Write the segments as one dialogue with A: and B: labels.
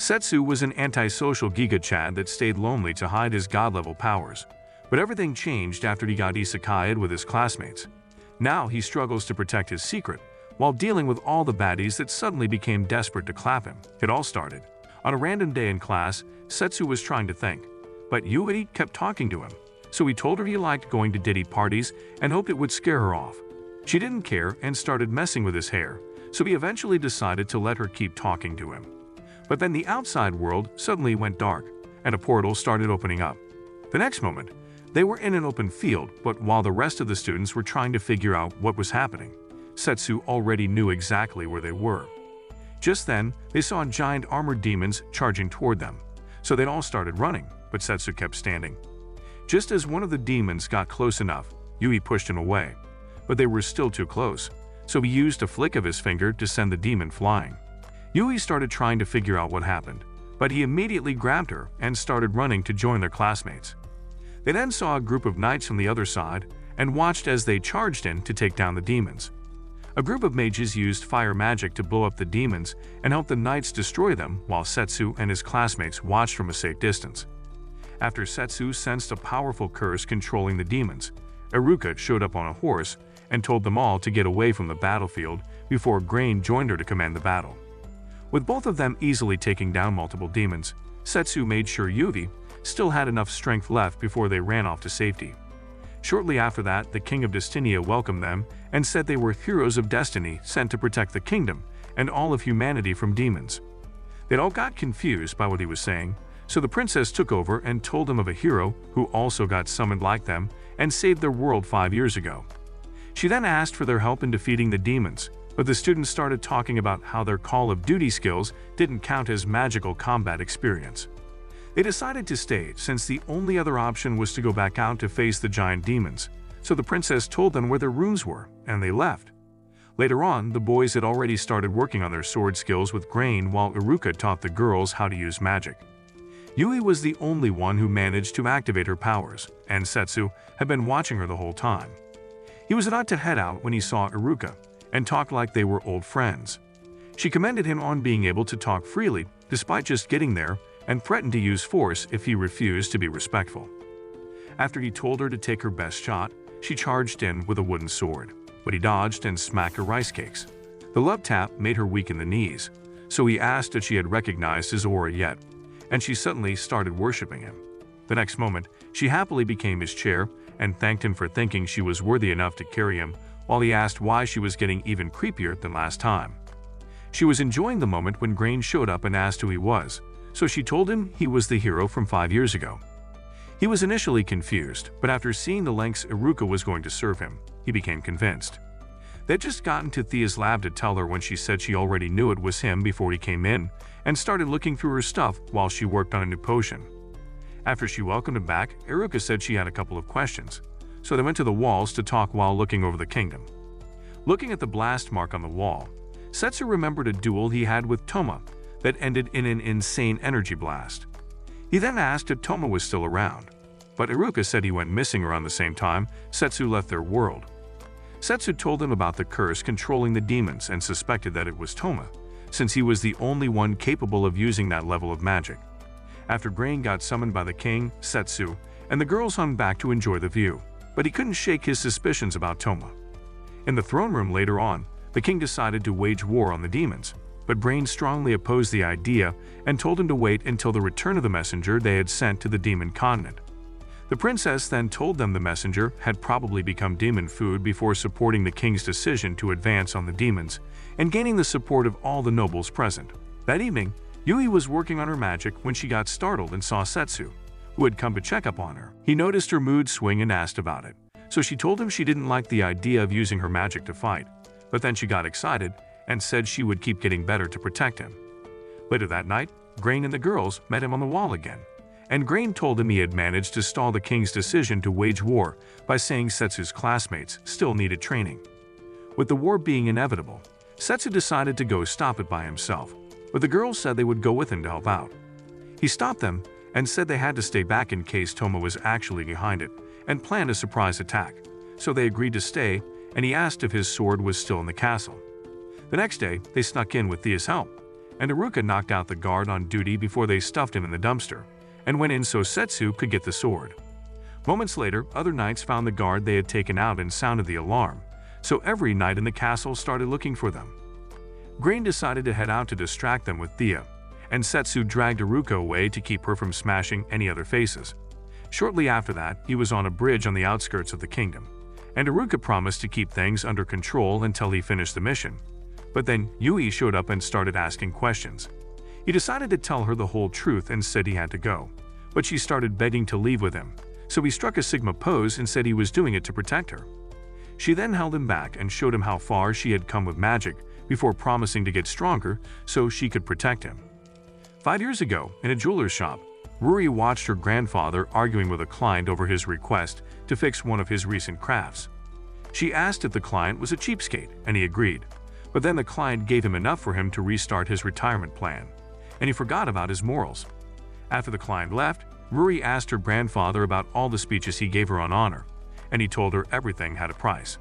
A: Setsu was an antisocial Giga-Chad that stayed lonely to hide his god-level powers. But everything changed after he got Isekai'd with his classmates. Now he struggles to protect his secret, while dealing with all the baddies that suddenly became desperate to clap him. It all started on a random day in class. Setsu was trying to think, but Isekai'd kept talking to him, so he told her he liked going to ditty parties and hoped it would scare her off. She didn't care and started messing with his hair, so he eventually decided to let her keep talking to him. But then the outside world suddenly went dark, and a portal started opening up. The next moment, they were in an open field, but while the rest of the students were trying to figure out what was happening, Setsu already knew exactly where they were. Just then, they saw giant armored demons charging toward them, so they all started running, but Setsu kept standing. Just as one of the demons got close enough, Yui pushed him away, but they were still too close, so he used a flick of his finger to send the demon flying. Yui started trying to figure out what happened, but he immediately grabbed her and started running to join their classmates. They then saw a group of knights from the other side and watched as they charged in to take down the demons. A group of mages used fire magic to blow up the demons and help the knights destroy them, while Setsu and his classmates watched from a safe distance. After Setsu sensed a powerful curse controlling the demons, Isekai'd showed up on a horse and told them all to get away from the battlefield before Grain joined her to command the battle. With both of them easily taking down multiple demons, Setsu made sure Yui still had enough strength left before they ran off to safety. Shortly after that, the king of Destinia welcomed them and said they were heroes of destiny sent to protect the kingdom and all of humanity from demons. They all got confused by what he was saying, so the princess took over and told them of a hero who also got summoned like them and saved their world 5 years ago. She then asked for their help in defeating the demons, but the students started talking about how their Call of Duty skills didn't count as magical combat experience. They decided to stay since the only other option was to go back out to face the giant demons, so the princess told them where their rooms were, and they left. Later on, the boys had already started working on their sword skills with Grain while Isekai'd taught the girls how to use magic. Yui was the only one who managed to activate her powers, and Setsu had been watching her the whole time. He was about to head out when he saw Isekai'd and talked like they were old friends. She commended him on being able to talk freely despite just getting there and threatened to use force if he refused to be respectful. After he told her to take her best shot, she charged in with a wooden sword, but he dodged and smacked her rice cakes. The love tap made her weak in the knees, so he asked if she had recognized his aura yet, and she suddenly started worshipping him. The next moment, she happily became his chair and thanked him for thinking she was worthy enough to carry him, while he asked why she was getting even creepier than last time. She was enjoying the moment when Grain showed up and asked who he was, so she told him he was the hero from 5 years ago. He was initially confused, but after seeing the lengths Isekai'd was going to serve him, he became convinced. They'd just gotten to Thea's lab to tell her when she said she already knew it was him before he came in, and started looking through her stuff while she worked on a new potion. After she welcomed him back, Isekai'd said she had a couple of questions, so they went to the walls to talk while looking over the kingdom. Looking at the blast mark on the wall, Setsu remembered a duel he had with Toma that ended in an insane energy blast. He then asked if Toma was still around, but Isekai'd said he went missing around the same time Setsu left their world. Setsu told him about the curse controlling the demons and suspected that it was Toma, since he was the only one capable of using that level of magic. After Grain got summoned by the king, Setsu, and the girls hung back to enjoy the view, but he couldn't shake his suspicions about Toma. In the throne room later on, the king decided to wage war on the demons, but Grain strongly opposed the idea and told him to wait until the return of the messenger they had sent to the demon continent. The princess then told them the messenger had probably become demon food before supporting the king's decision to advance on the demons and gaining the support of all the nobles present. That evening, Yui was working on her magic when she got startled and saw Setsu, who had come to check up on her. He noticed her mood swing and asked about it, so she told him she didn't like the idea of using her magic to fight, but then she got excited and said she would keep getting better to protect him. Later that night, Grain and the girls met him on the wall again, and Grain told him he had managed to stall the king's decision to wage war by saying Setsu's classmates still needed training. With the war being inevitable, Setsu decided to go stop it by himself, but the girls said they would go with him to help out. He stopped them and said they had to stay back in case Toma was actually behind it and planned a surprise attack, so they agreed to stay, and he asked if his sword was still in the castle. The next day, they snuck in with Thea's help, and Iruka knocked out the guard on duty before they stuffed him in the dumpster, and went in so Setsu could get the sword. Moments later, other knights found the guard they had taken out and sounded the alarm, so every knight in the castle started looking for them. Grain decided to head out to distract them with Thea, and Setsu dragged Iruka away to keep her from smashing any other faces. Shortly after that, he was on a bridge on the outskirts of the kingdom, and Iruka promised to keep things under control until he finished the mission. But then Yui showed up and started asking questions. He decided to tell her the whole truth and said he had to go, but she started begging to leave with him, so he struck a Sigma pose and said he was doing it to protect her. She then held him back and showed him how far she had come with magic before promising to get stronger so she could protect him. 5 years ago, in a jeweler's shop, Ruri watched her grandfather arguing with a client over his request to fix one of his recent crafts. She asked if the client was a cheapskate, and he agreed, but then the client gave him enough for him to restart his retirement plan, and he forgot about his morals. After the client left, Ruri asked her grandfather about all the speeches he gave her on honor, and he told her everything had a price.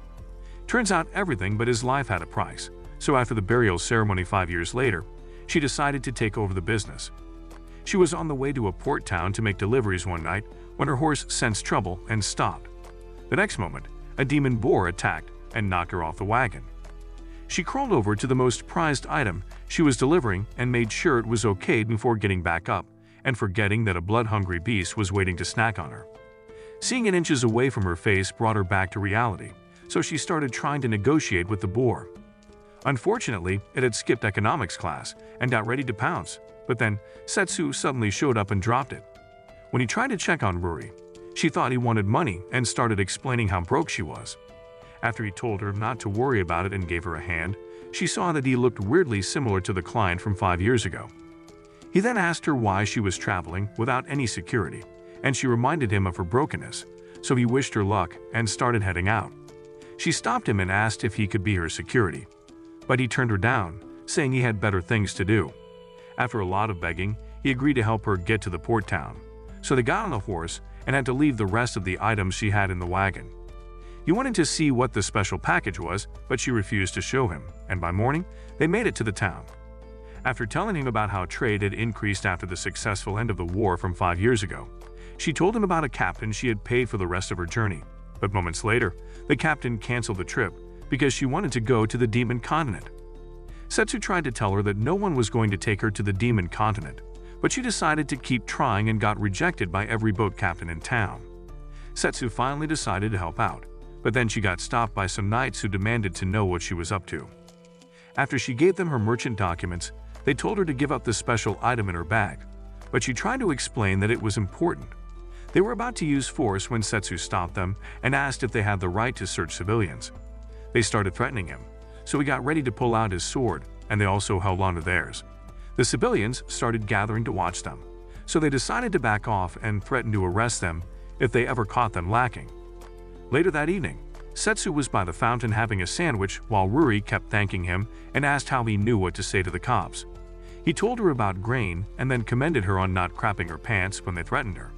A: Turns out everything but his life had a price, so after the burial ceremony 5 years later, she decided to take over the business. She was on the way to a port town to make deliveries one night when her horse sensed trouble and stopped. The next moment, a demon boar attacked and knocked her off the wagon. She crawled over to the most prized item she was delivering and made sure it was okay before getting back up and forgetting that a blood-hungry beast was waiting to snack on her. Seeing it inches away from her face brought her back to reality, so she started trying to negotiate with the boar. Unfortunately, it had skipped economics class and got ready to pounce, but then Setsu suddenly showed up and dropped it. When he tried to check on Ruri, she thought he wanted money and started explaining how broke she was. After he told her not to worry about it and gave her a hand, she saw that he looked weirdly similar to the client from 5 years ago. He then asked her why she was traveling without any security, and she reminded him of her brokenness, so he wished her luck and started heading out. She stopped him and asked if he could be her security, but he turned her down, saying he had better things to do. After a lot of begging, he agreed to help her get to the port town, so they got on the horse and had to leave the rest of the items she had in the wagon. He wanted to see what the special package was, but she refused to show him, and by morning, they made it to the town. After telling him about how trade had increased after the successful end of the war from 5 years ago, she told him about a captain she had paid for the rest of her journey, but moments later, the captain canceled the trip because she wanted to go to the demon continent. Setsu tried to tell her that no one was going to take her to the demon continent, but she decided to keep trying and got rejected by every boat captain in town. Setsu finally decided to help out, but then she got stopped by some knights who demanded to know what she was up to. After she gave them her merchant documents, they told her to give up the special item in her bag, but she tried to explain that it was important. They were about to use force when Setsu stopped them and asked if they had the right to search civilians. They started threatening him, so he got ready to pull out his sword, and they also held on to theirs. The civilians started gathering to watch them, so they decided to back off and threaten to arrest them if they ever caught them lacking. Later that evening, Setsu was by the fountain having a sandwich while Ruri kept thanking him and asked how he knew what to say to the cops. He told her about Grain and then commended her on not crapping her pants when they threatened her.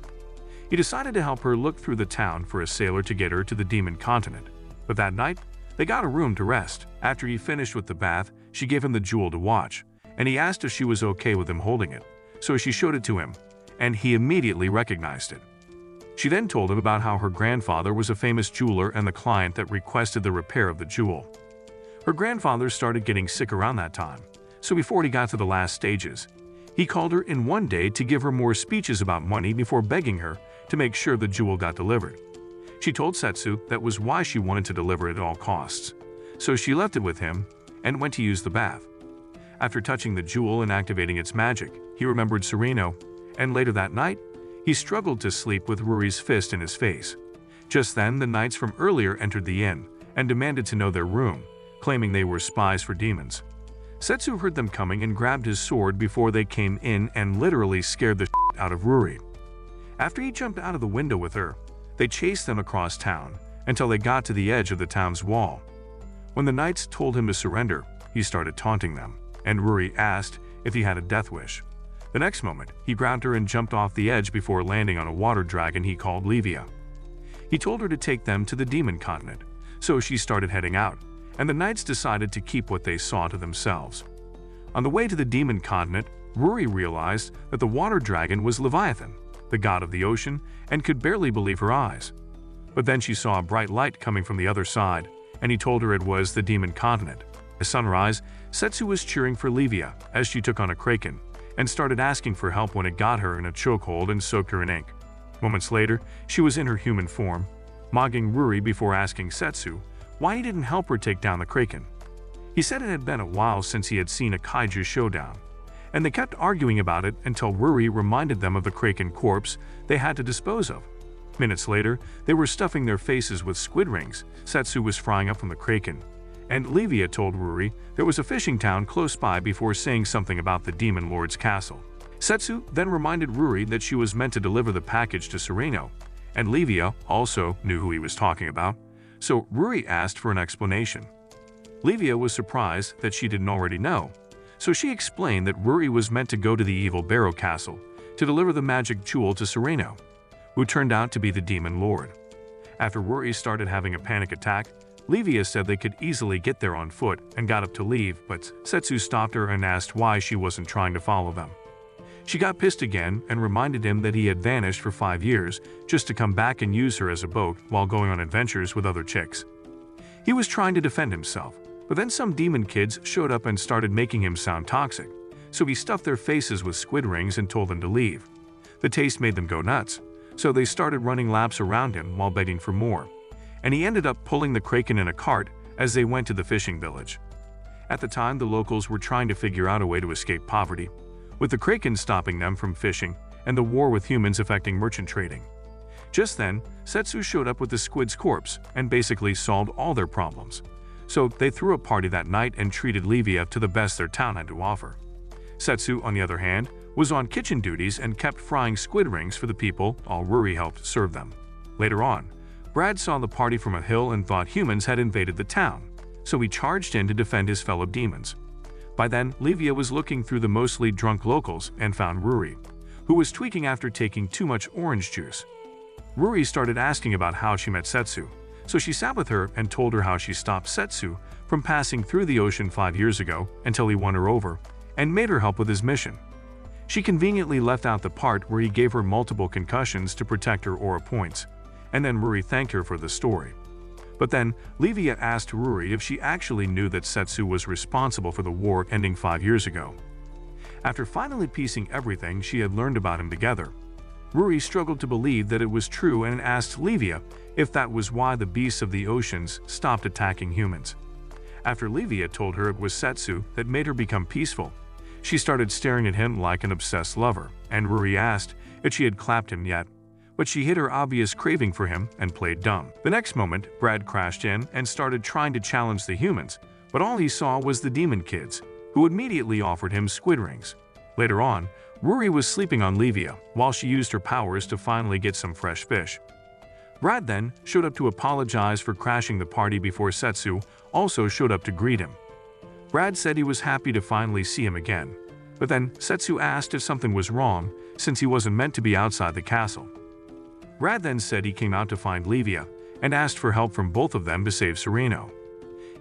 A: He decided to help her look through the town for a sailor to get her to the demon continent, but that night, they got a room to rest. After he finished with the bath, she gave him the jewel to watch, and he asked if she was okay with him holding it, so she showed it to him, and he immediately recognized it. She then told him about how her grandfather was a famous jeweler and the client that requested the repair of the jewel. Her grandfather started getting sick around that time, so before he got to the last stages, he called her in one day to give her more speeches about money before begging her to make sure the jewel got delivered. She told Setsu that was why she wanted to deliver it at all costs, so she left it with him and went to use the bath. After touching the jewel and activating its magic, he remembered Sereno, and later that night, he struggled to sleep with Ruri's fist in his face. Just then, the knights from earlier entered the inn and demanded to know their room, claiming they were spies for demons. Setsu heard them coming and grabbed his sword before they came in and literally scared the shit out of Ruri. After he jumped out of the window with her, they chased them across town until they got to the edge of the town's wall. When the knights told him to surrender, he started taunting them, and Ruri asked if he had a death wish. The next moment, he grabbed her and jumped off the edge before landing on a water dragon he called Levia. He told her to take them to the demon continent, so she started heading out, and the knights decided to keep what they saw to themselves. On the way to the demon continent, Ruri realized that the water dragon was Leviathan, the god of the ocean, and could barely believe her eyes. But then she saw a bright light coming from the other side, and he told her it was the demon continent. At sunrise, Setsu was cheering for Livia as she took on a kraken, and started asking for help when it got her in a chokehold and soaked her in ink. Moments later, she was in her human form, mocking Ruri before asking Setsu why he didn't help her take down the kraken. He said it had been a while since he had seen a kaiju showdown, and they kept arguing about it until Ruri reminded them of the kraken corpse they had to dispose of. Minutes later, they were stuffing their faces with squid rings Setsu was frying up from the kraken, and Livia told Ruri there was a fishing town close by before saying something about the demon lord's castle. Setsu then reminded Ruri that she was meant to deliver the package to Sereno, and Livia also knew who he was talking about, so Ruri asked for an explanation. Livia was surprised that she didn't already know, so she explained that Ruri was meant to go to the evil Barrow Castle to deliver the magic jewel to Sereno, who turned out to be the demon lord. After Ruri started having a panic attack, Livia said they could easily get there on foot and got up to leave, but Setsu stopped her and asked why she wasn't trying to follow them. She got pissed again and reminded him that he had vanished for 5 years just to come back and use her as a boat while going on adventures with other chicks. He was trying to defend himself, but then some demon kids showed up and started making him sound toxic, so he stuffed their faces with squid rings and told them to leave. The taste made them go nuts, so they started running laps around him while begging for more, and he ended up pulling the kraken in a cart as they went to the fishing village. At the time, the locals were trying to figure out a way to escape poverty, with the kraken stopping them from fishing and the war with humans affecting merchant trading. Just then, Setsu showed up with the squid's corpse and basically solved all their problems. So they threw a party that night and treated Livia to the best their town had to offer. Setsu, on the other hand, was on kitchen duties and kept frying squid rings for the people while Ruri helped serve them. Later on, Brad saw the party from a hill and thought humans had invaded the town, so he charged in to defend his fellow demons. By then, Livia was looking through the mostly drunk locals and found Ruri, who was tweaking after taking too much orange juice. Ruri started asking about how she met Setsu, so she sat with her and told her how she stopped Setsu from passing through the ocean 5 years ago until he won her over and made her help with his mission. She conveniently left out the part where he gave her multiple concussions to protect her aura points, and then Ruri thanked her for the story. But then, Livia asked Ruri if she actually knew that Setsu was responsible for the war ending 5 years ago. After finally piecing everything she had learned about him together, Ruri struggled to believe that it was true and asked Livia if that was why the beasts of the oceans stopped attacking humans. After Livia told her it was Setsu that made her become peaceful, she started staring at him like an obsessed lover, and Ruri asked if she had clapped him yet, but she hid her obvious craving for him and played dumb. The next moment, Brad crashed in and started trying to challenge the humans, but all he saw was the demon kids, who immediately offered him squid rings. Later on, Ruri was sleeping on Livia while she used her powers to finally get some fresh fish. Brad then showed up to apologize for crashing the party before Setsu also showed up to greet him. Brad said he was happy to finally see him again, but then Setsu asked if something was wrong since he wasn't meant to be outside the castle. Brad then said he came out to find Livia and asked for help from both of them to save Sereno.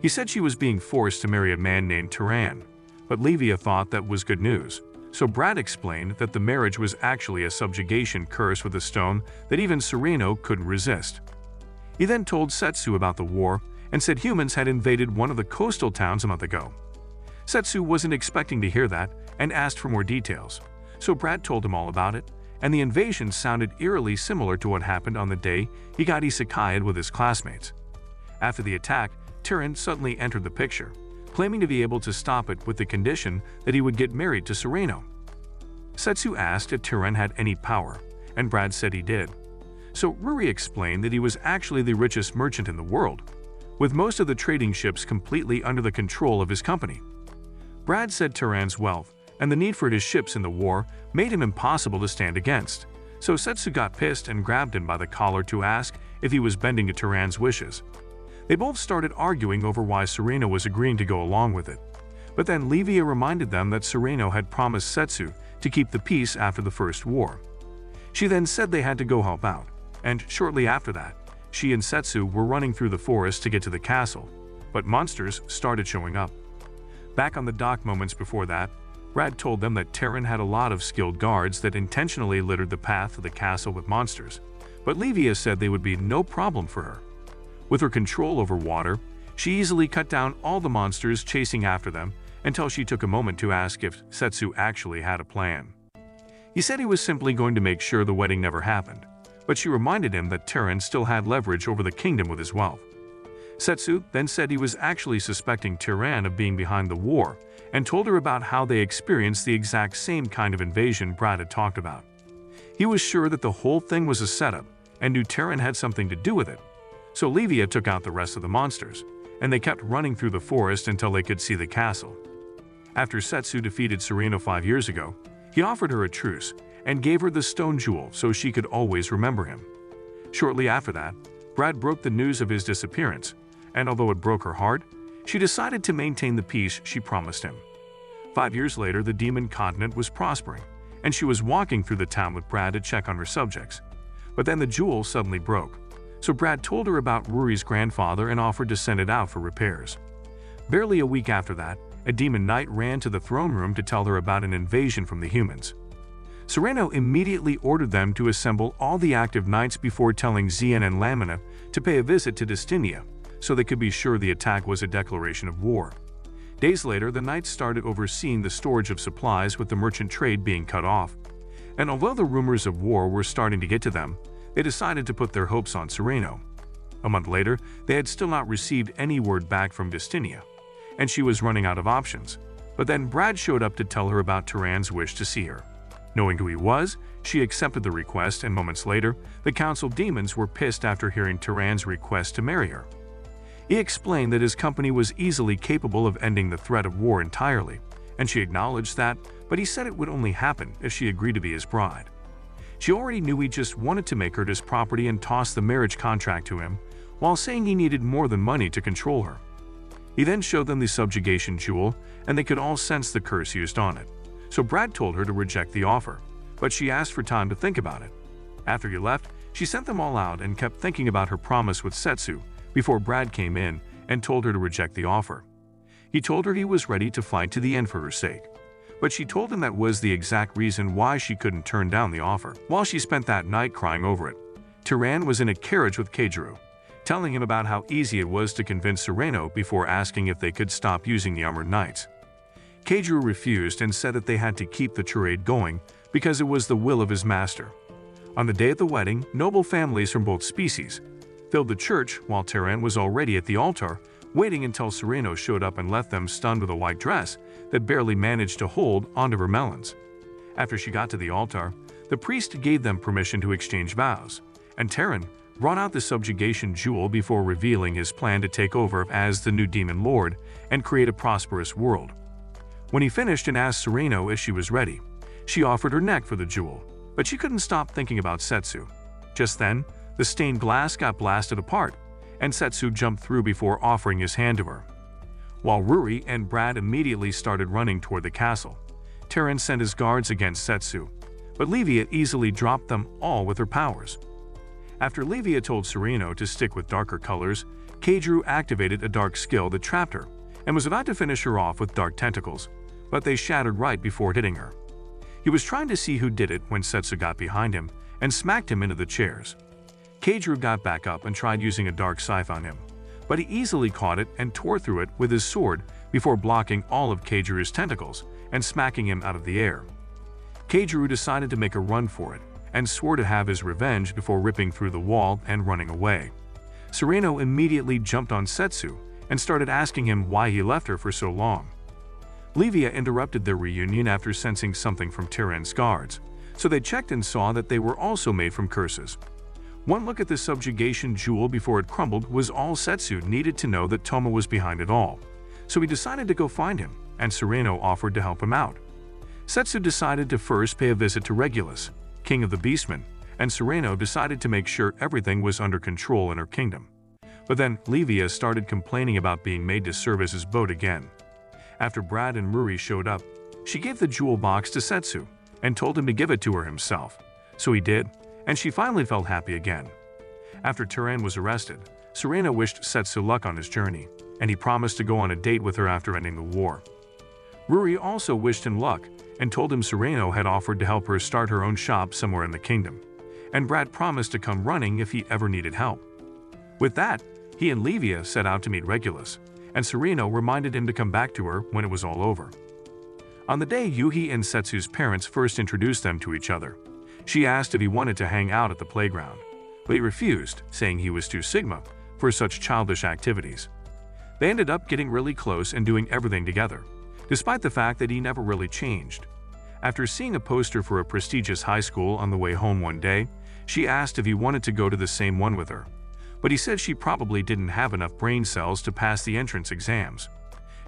A: He said she was being forced to marry a man named Turan, but Livia thought that was good news, so Brad explained that the marriage was actually a subjugation curse with a stone that even Sereno couldn't resist. He then told Setsu about the war and said humans had invaded one of the coastal towns a month ago. Setsu wasn't expecting to hear that and asked for more details, so Brad told him all about it, and the invasion sounded eerily similar to what happened on the day he got Isekai'd with his classmates. After the attack, Turan suddenly entered the picture, claiming to be able to stop it with the condition that he would get married to Sereno. Setsu asked if Turan had any power, and Brad said he did. So Ruri explained that he was actually the richest merchant in the world, with most of the trading ships completely under the control of his company. Brad said Turan's wealth and the need for his ships in the war made him impossible to stand against, so Setsu got pissed and grabbed him by the collar to ask if he was bending to Turan's wishes. They both started arguing over why Sereno was agreeing to go along with it, but then Livia reminded them that Sereno had promised Setsu to keep the peace after the First War. She then said they had to go help out, and shortly after that, she and Setsu were running through the forest to get to the castle, but monsters started showing up. Back on the dock moments before that, Brad told them that Terran had a lot of skilled guards that intentionally littered the path to the castle with monsters, but Livia said they would be no problem for her. With her control over water, she easily cut down all the monsters chasing after them until she took a moment to ask if Setsu actually had a plan. He said he was simply going to make sure the wedding never happened, but she reminded him that Terran still had leverage over the kingdom with his wealth. Setsu then said he was actually suspecting Terran of being behind the war and told her about how they experienced the exact same kind of invasion Brad had talked about. He was sure that the whole thing was a setup and knew Terran had something to do with it. So Livia took out the rest of the monsters, and they kept running through the forest until they could see the castle. After Setsu defeated Sereno 5 years ago, he offered her a truce and gave her the stone jewel so she could always remember him. Shortly after that, Brad broke the news of his disappearance, and although it broke her heart, she decided to maintain the peace she promised him. 5 years later, the demon continent was prospering, and she was walking through the town with Brad to check on her subjects. But then the jewel suddenly broke, so Brad told her about Ruri's grandfather and offered to send it out for repairs. Barely a week after that, a demon knight ran to the throne room to tell her about an invasion from the humans. Sereno immediately ordered them to assemble all the active knights before telling Zien and Lamina to pay a visit to Destinia, so they could be sure the attack was a declaration of war. Days later, the knights started overseeing the storage of supplies with the merchant trade being cut off. And although the rumors of war were starting to get to them, they decided to put their hopes on Sereno. A month later, they had still not received any word back from Destinia, and she was running out of options. But then Brad showed up to tell her about Terran's wish to see her. Knowing who he was, she accepted the request, and moments later, the council demons were pissed after hearing Terran's request to marry her. He explained that his company was easily capable of ending the threat of war entirely, and she acknowledged that, but he said it would only happen if she agreed to be his bride. She already knew he just wanted to make her his property and toss the marriage contract to him, while saying he needed more than money to control her. He then showed them the subjugation jewel, and they could all sense the curse used on it. So Brad told her to reject the offer, but she asked for time to think about it. After he left, she sent them all out and kept thinking about her promise with Setsu before Brad came in and told her to reject the offer. He told her he was ready to fight to the end for her sake, but she told him that was the exact reason why she couldn't turn down the offer. While she spent that night crying over it, Terran was in a carriage with Keijiro, telling him about how easy it was to convince Sereno before asking if they could stop using the armored knights. Keijiro refused and said that they had to keep the charade going because it was the will of his master. On the day of the wedding, noble families from both species filled the church while Terran was already at the altar, waiting until Sereno showed up and left them stunned with a white dress that barely managed to hold onto her melons. After she got to the altar, the priest gave them permission to exchange vows, and Terran brought out the subjugation jewel before revealing his plan to take over as the new demon lord and create a prosperous world. When he finished and asked Sereno if she was ready, she offered her neck for the jewel, but she couldn't stop thinking about Setsu. Just then, the stained glass got blasted apart, and Setsu jumped through before offering his hand to her. While Ruri and Brad immediately started running toward the castle, Terran sent his guards against Setsu, but Livia easily dropped them all with her powers. After Livia told Sereno to stick with darker colors, Keijiro activated a dark skill that trapped her, and was about to finish her off with dark tentacles, but they shattered right before hitting her. He was trying to see who did it when Setsu got behind him and smacked him into the chairs. Keijiro got back up and tried using a dark scythe on him, but he easily caught it and tore through it with his sword before blocking all of Keijiro's tentacles and smacking him out of the air. Keijiro decided to make a run for it and swore to have his revenge before ripping through the wall and running away. Sereno immediately jumped on Setsu and started asking him why he left her for so long. Livia interrupted their reunion after sensing something from Terran's guards, so they checked and saw that they were also made from curses. One look at the subjugation jewel before it crumbled was all Setsu needed to know that Toma was behind it all, so he decided to go find him, and Sereno offered to help him out. Setsu decided to first pay a visit to Regulus, king of the beastmen, and Sereno decided to make sure everything was under control in her kingdom. But then Livia started complaining about being made to serve as his boat again. After Brad and Ruri showed up, she gave the jewel box to Setsu and told him to give it to her himself. So he did, and she finally felt happy again. After Terran was arrested, Sereno wished Setsu luck on his journey, and he promised to go on a date with her after ending the war. Ruri also wished him luck and told him Sereno had offered to help her start her own shop somewhere in the kingdom, and Brad promised to come running if he ever needed help. With that, he and Livia set out to meet Regulus, and Sereno reminded him to come back to her when it was all over. On the day Yuhi and Setsu's parents first introduced them to each other, she asked if he wanted to hang out at the playground, but he refused, saying he was too Sigma for such childish activities. They ended up getting really close and doing everything together, despite the fact that he never really changed. After seeing a poster for a prestigious high school on the way home one day, she asked if he wanted to go to the same one with her, but he said she probably didn't have enough brain cells to pass the entrance exams.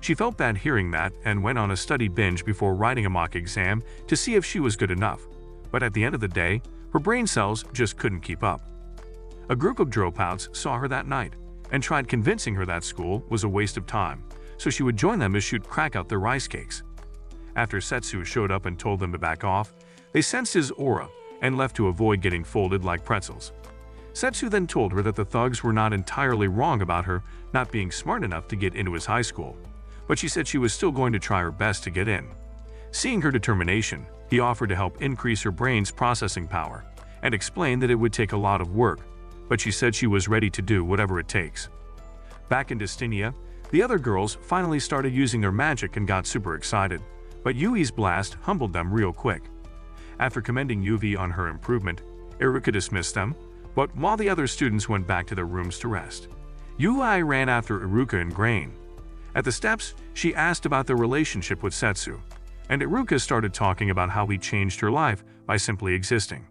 A: She felt bad hearing that and went on a study binge before writing a mock exam to see if she was good enough, but at the end of the day, her brain cells just couldn't keep up. A group of dropouts saw her that night and tried convincing her that school was a waste of time, so she would join them to shoot crack out their rice cakes. After Setsu showed up and told them to back off, they sensed his aura and left to avoid getting folded like pretzels. Setsu then told her that the thugs were not entirely wrong about her not being smart enough to get into his high school, but she said she was still going to try her best to get in. Seeing her determination, he offered to help increase her brain's processing power and explained that it would take a lot of work, but she said she was ready to do whatever it takes. Back in Destinia, the other girls finally started using their magic and got super excited, but Yui's blast humbled them real quick. After commending Yuvi on her improvement, Iruka dismissed them, but while the other students went back to their rooms to rest, Yui ran after Iruka and Grain. At the steps, she asked about their relationship with Setsu, and Iruka started talking about how he changed her life by simply existing.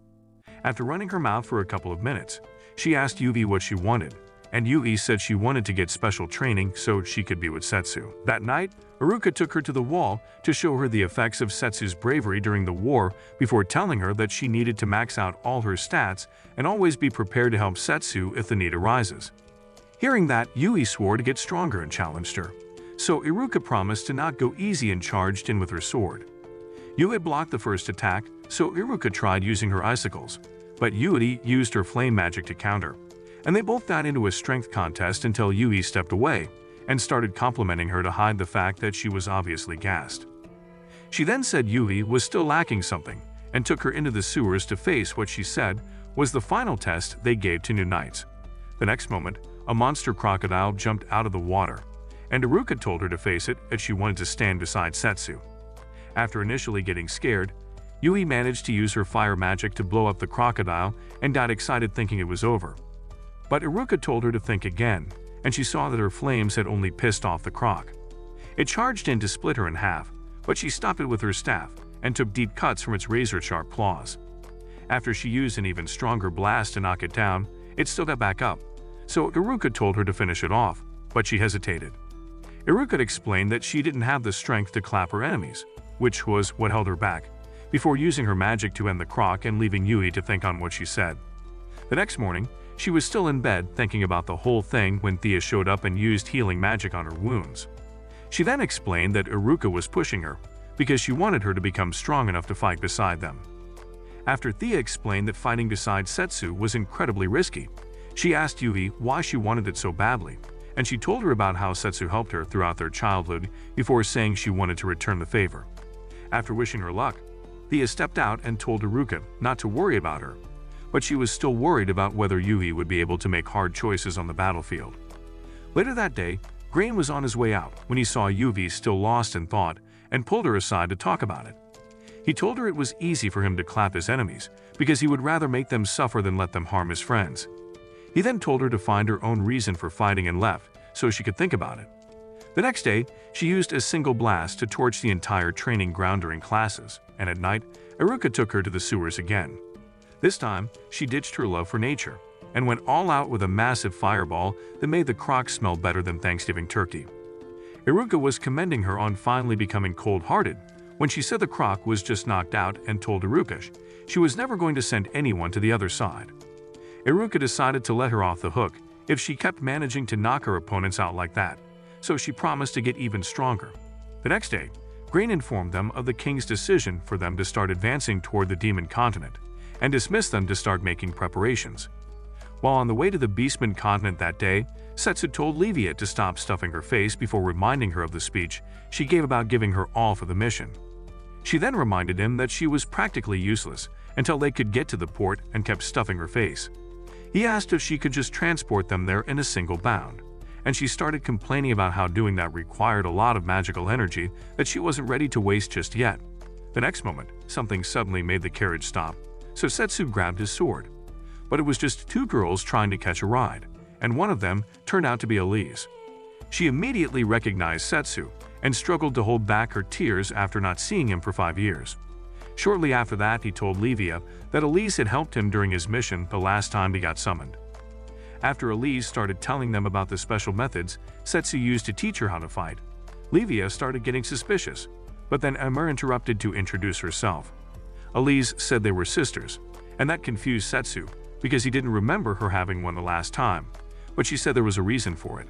A: After running her mouth for a couple of minutes, she asked Yuvi what she wanted, and Yui said she wanted to get special training so she could be with Setsu. That night, Iruka took her to the wall to show her the effects of Setsu's bravery during the war before telling her that she needed to max out all her stats and always be prepared to help Setsu if the need arises. Hearing that, Yui swore to get stronger and challenged her, so Iruka promised to not go easy and charged in with her sword. Yui blocked the first attack, so Iruka tried using her icicles, but Yui used her flame magic to counter, and they both got into a strength contest until Yui stepped away and started complimenting her to hide the fact that she was obviously gassed. She then said Yui was still lacking something and took her into the sewers to face what she said was the final test they gave to new knights. The next moment, a monster crocodile jumped out of the water, and Iruka told her to face it as she wanted to stand beside Setsu. After initially getting scared, Yui managed to use her fire magic to blow up the crocodile and got excited thinking it was over. But Iruka told her to think again, and she saw that her flames had only pissed off the croc. It charged in to split her in half, but she stopped it with her staff and took deep cuts from its razor-sharp claws. After she used an even stronger blast to knock it down, it still got back up, so Iruka told her to finish it off, but she hesitated. Iruka explained that she didn't have the strength to clap her enemies, which was what held her back, before using her magic to end the croc and leaving Yui to think on what she said. The next morning, she was still in bed thinking about the whole thing when Thea showed up and used healing magic on her wounds. She then explained that Iruka was pushing her because she wanted her to become strong enough to fight beside them. After Thea explained that fighting beside Setsu was incredibly risky, she asked Yui why she wanted it so badly, and she told her about how Setsu helped her throughout their childhood before saying she wanted to return the favor. After wishing her luck, Thea stepped out and told Iruka not to worry about her, but she was still worried about whether Yui would be able to make hard choices on the battlefield. Later that day, Grain was on his way out when he saw Yui still lost in thought and pulled her aside to talk about it. He told her it was easy for him to clap his enemies because he would rather make them suffer than let them harm his friends. He then told her to find her own reason for fighting and left so she could think about it. The next day, she used a single blast to torch the entire training ground during classes, and at night, Iruka took her to the sewers again. This time, she ditched her love for nature and went all out with a massive fireball that made the croc smell better than Thanksgiving turkey. Iruka was commending her on finally becoming cold-hearted when she said the croc was just knocked out and told Iruka she was never going to send anyone to the other side. Iruka decided to let her off the hook if she kept managing to knock her opponents out like that, so she promised to get even stronger. The next day, Grain informed them of the king's decision for them to start advancing toward the demon continent, and dismissed them to start making preparations. While on the way to the Beastman continent that day, Setsu told Livia to stop stuffing her face before reminding her of the speech she gave about giving her all for the mission. She then reminded him that she was practically useless until they could get to the port and kept stuffing her face. He asked if she could just transport them there in a single bound, and she started complaining about how doing that required a lot of magical energy that she wasn't ready to waste just yet. The next moment, something suddenly made the carriage stop, so Setsu grabbed his sword. But it was just two girls trying to catch a ride, and one of them turned out to be Elise. She immediately recognized Setsu and struggled to hold back her tears after not seeing him for 5 years. Shortly after that, he told Livia that Elise had helped him during his mission the last time he got summoned. After Elise started telling them about the special methods Setsu used to teach her how to fight, Livia started getting suspicious, but then Emma interrupted to introduce herself. Elise said they were sisters, and that confused Setsu because he didn't remember her having one the last time, but she said there was a reason for it.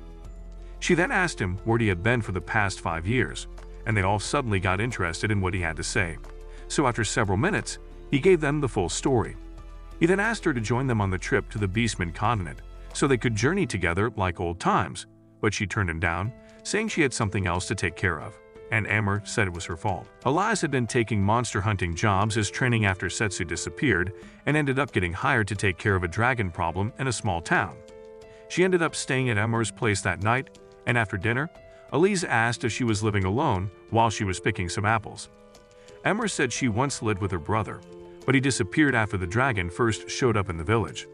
A: She then asked him where he had been for the past 5 years, and they all suddenly got interested in what he had to say. So after several minutes, he gave them the full story. He then asked her to join them on the trip to the Beastman continent so they could journey together like old times, but she turned him down, saying she had something else to take care of, and Amber said it was her fault. Elise had been taking monster hunting jobs as training after Setsu disappeared and ended up getting hired to take care of a dragon problem in a small town. She ended up staying at Emmer's place that night, and after dinner, Elise asked if she was living alone while she was picking some apples. Emmer said she once lived with her brother, but he disappeared after the dragon first showed up in the village.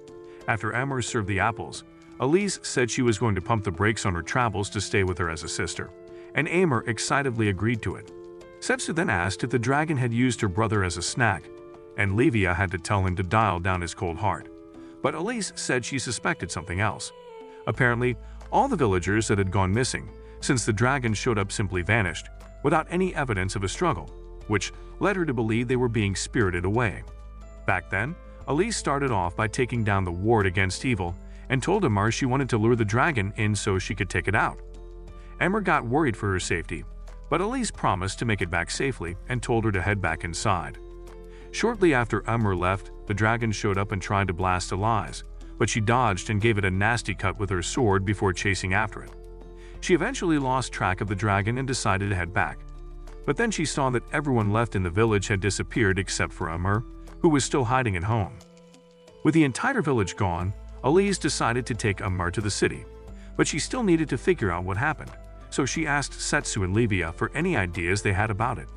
A: After Emmer served the apples, Elise said she was going to pump the brakes on her travels to stay with her as a sister, and Emmer excitedly agreed to it. Setsu then asked if the dragon had used her brother as a snack, and Livia had to tell him to dial down his cold heart. But Elise said she suspected something else. Apparently, all the villagers that had gone missing since the dragon showed up simply vanished, without any evidence of a struggle, which led her to believe they were being spirited away. Back then, Elise started off by taking down the ward against evil and told Emmer she wanted to lure the dragon in so she could take it out. Emmer got worried for her safety, but Elise promised to make it back safely and told her to head back inside. Shortly after Emmer left, the dragon showed up and tried to blast Elise, but she dodged and gave it a nasty cut with her sword before chasing after it. She eventually lost track of the dragon and decided to head back. But then she saw that everyone left in the village had disappeared except for Emmer, who was still hiding at home. With the entire village gone, Elise decided to take Emmer to the city, but she still needed to figure out what happened, so she asked Setsu and Livia for any ideas they had about it.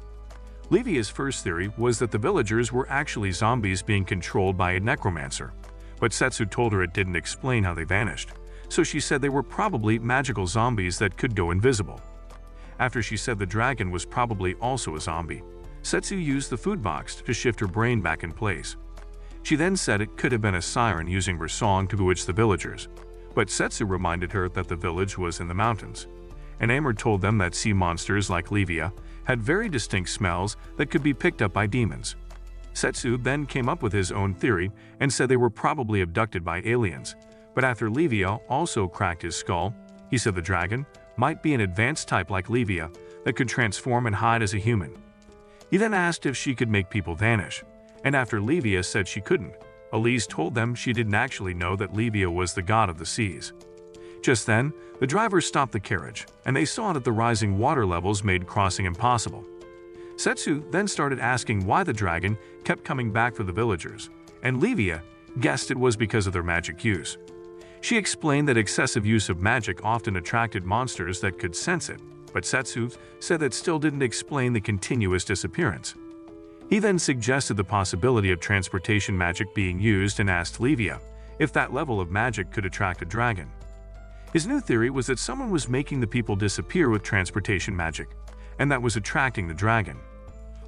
A: Livia's first theory was that the villagers were actually zombies being controlled by a necromancer, but Setsu told her it didn't explain how they vanished, so she said they were probably magical zombies that could go invisible. After she said the dragon was probably also a zombie, Setsu used the food box to shift her brain back in place. She then said it could have been a siren using her song to bewitch the villagers, but Setsu reminded her that the village was in the mountains, and Emmer told them that sea monsters like Livia had very distinct smells that could be picked up by demons. Setsu then came up with his own theory and said they were probably abducted by aliens, but after Livia also cracked his skull, he said the dragon might be an advanced type like Livia that could transform and hide as a human. He then asked if she could make people vanish, and after Livia said she couldn't, Elise told them she didn't actually know that Livia was the god of the seas. Just then, the driver stopped the carriage, and they saw that the rising water levels made crossing impossible. Setsu then started asking why the dragon kept coming back for the villagers, and Livia guessed it was because of their magic use. She explained that excessive use of magic often attracted monsters that could sense it, but Setsu said that still didn't explain the continuous disappearance. He then suggested the possibility of transportation magic being used and asked Livia if that level of magic could attract a dragon. His new theory was that someone was making the people disappear with transportation magic, and that was attracting the dragon.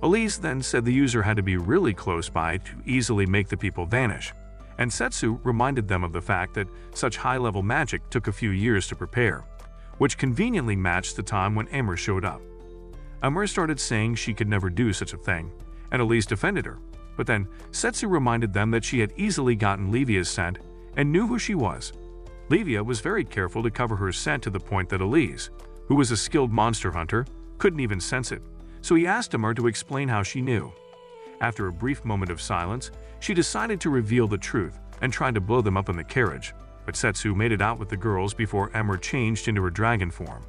A: Elise then said the user had to be really close by to easily make the people vanish, and Setsu reminded them of the fact that such high-level magic took a few years to prepare, which conveniently matched the time when Emmer showed up. Emmer started saying she could never do such a thing, and Elise defended her, but then Setsu reminded them that she had easily gotten Livia's scent and knew who she was. Livia was very careful to cover her scent to the point that Elise, who was a skilled monster hunter, couldn't even sense it, so he asked Emmer to explain how she knew. After a brief moment of silence, she decided to reveal the truth and tried to blow them up in the carriage, but Setsu made it out with the girls before Emma changed into her dragon form.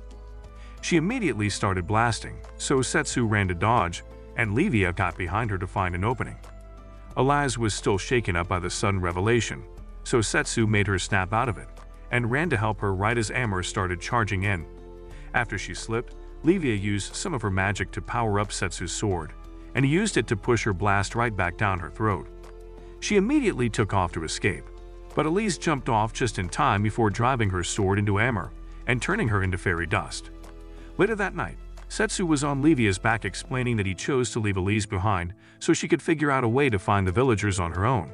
A: She immediately started blasting, so Setsu ran to dodge, and Livia got behind her to find an opening. Elise was still shaken up by the sudden revelation, so Setsu made her snap out of it, and ran to help her right as Amber started charging in. After she slipped, Livia used some of her magic to power up Setsu's sword, and he used it to push her blast right back down her throat. She immediately took off to escape, but Elise jumped off just in time before driving her sword into Amber and turning her into fairy dust. Later that night, Setsu was on Livia's back explaining that he chose to leave Elise behind so she could figure out a way to find the villagers on her own.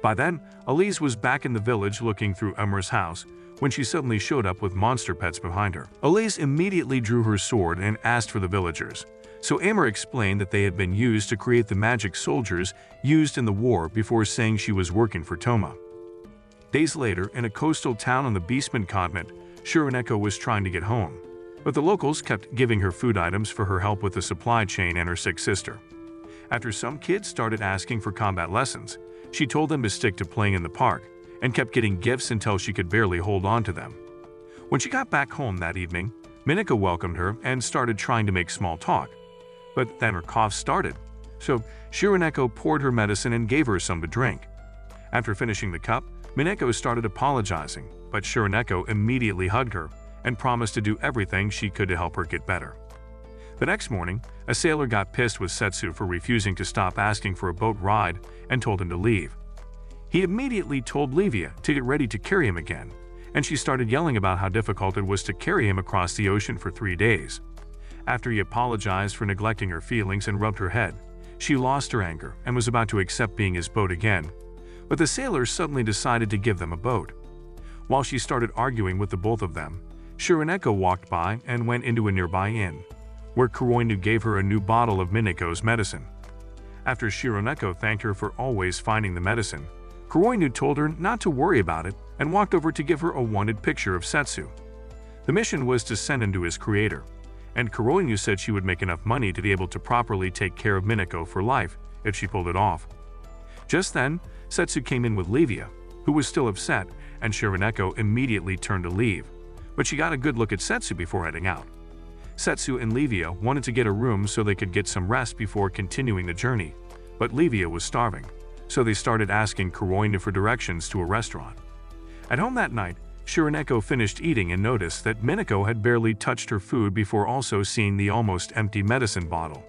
A: By then, Elise was back in the village looking through Emmer's house when she suddenly showed up with monster pets behind her. Elise immediately drew her sword and asked for the villagers, so Emmer explained that they had been used to create the magic soldiers used in the war before saying she was working for Toma. Days later, in a coastal town on the Beastman continent, Shironeko was trying to get home, but the locals kept giving her food items for her help with the supply chain and her sick sister. After some kids started asking for combat lessons, she told them to stick to playing in the park and kept getting gifts until she could barely hold on to them. When she got back home that evening, Minako welcomed her and started trying to make small talk, but then her cough started, so Shironeko poured her medicine and gave her some to drink. After finishing the cup, Minako started apologizing, but Shironeko immediately hugged her and promised to do everything she could to help her get better. The next morning, a sailor got pissed with Setsu for refusing to stop asking for a boat ride and told him to leave. He immediately told Livia to get ready to carry him again, and she started yelling about how difficult it was to carry him across the ocean for 3 days. After he apologized for neglecting her feelings and rubbed her head, she lost her anger and was about to accept being his boat again, but the sailor suddenly decided to give them a boat. While she started arguing with the both of them, Shironeko walked by and went into a nearby inn, where Kuroinu gave her a new bottle of Minako's medicine. After Shironeko thanked her for always finding the medicine, Kuroinu told her not to worry about it and walked over to give her a wanted picture of Setsu. The mission was to send him to his creator, and Kuroinu said she would make enough money to be able to properly take care of Minako for life if she pulled it off. Just then, Setsu came in with Livia, who was still upset, and Shironeko immediately turned to leave, but she got a good look at Setsu before heading out. Setsu and Livia wanted to get a room so they could get some rest before continuing the journey, but Livia was starving, so they started asking Kuroinu for directions to a restaurant. At home that night, Shironeko finished eating and noticed that Minako had barely touched her food before also seeing the almost empty medicine bottle.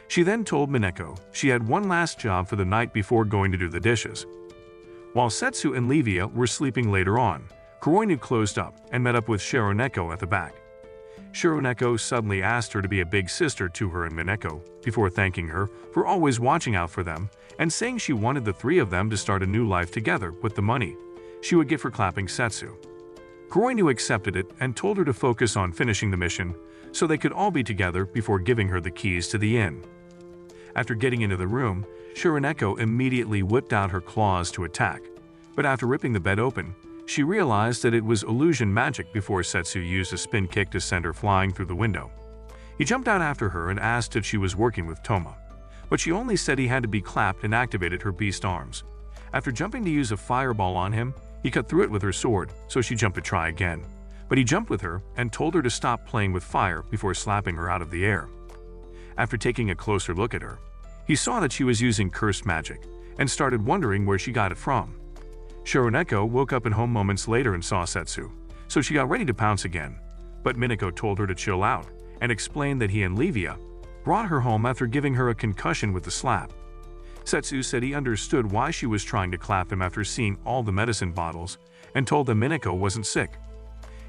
A: She then told Minako she had one last job for the night before going to do the dishes. While Setsu and Livia were sleeping later on, Kuroinu closed up and met up with Shironeko at the back. Shironeko suddenly asked her to be a big sister to her and Minako, before thanking her for always watching out for them and saying she wanted the three of them to start a new life together with the money she would get for clapping Setsu. Kuroinu accepted it and told her to focus on finishing the mission so they could all be together before giving her the keys to the inn. After getting into the room, Shironeko immediately whipped out her claws to attack, but after ripping the bed open, she realized that it was illusion magic before Setsu used a spin kick to send her flying through the window. He jumped out after her and asked if she was working with Toma, but she only said he had to be clapped and activated her beast arms. After jumping to use a fireball on him, he cut through it with her sword, so she jumped to try again. But he jumped with her and told her to stop playing with fire before slapping her out of the air. After taking a closer look at her, he saw that she was using cursed magic and started wondering where she got it from. Shironeko woke up at home moments later and saw Setsu, so she got ready to pounce again, but Minako told her to chill out and explained that he and Livia brought her home after giving her a concussion with the slap. Setsu said he understood why she was trying to clap him after seeing all the medicine bottles and told them Minako wasn't sick.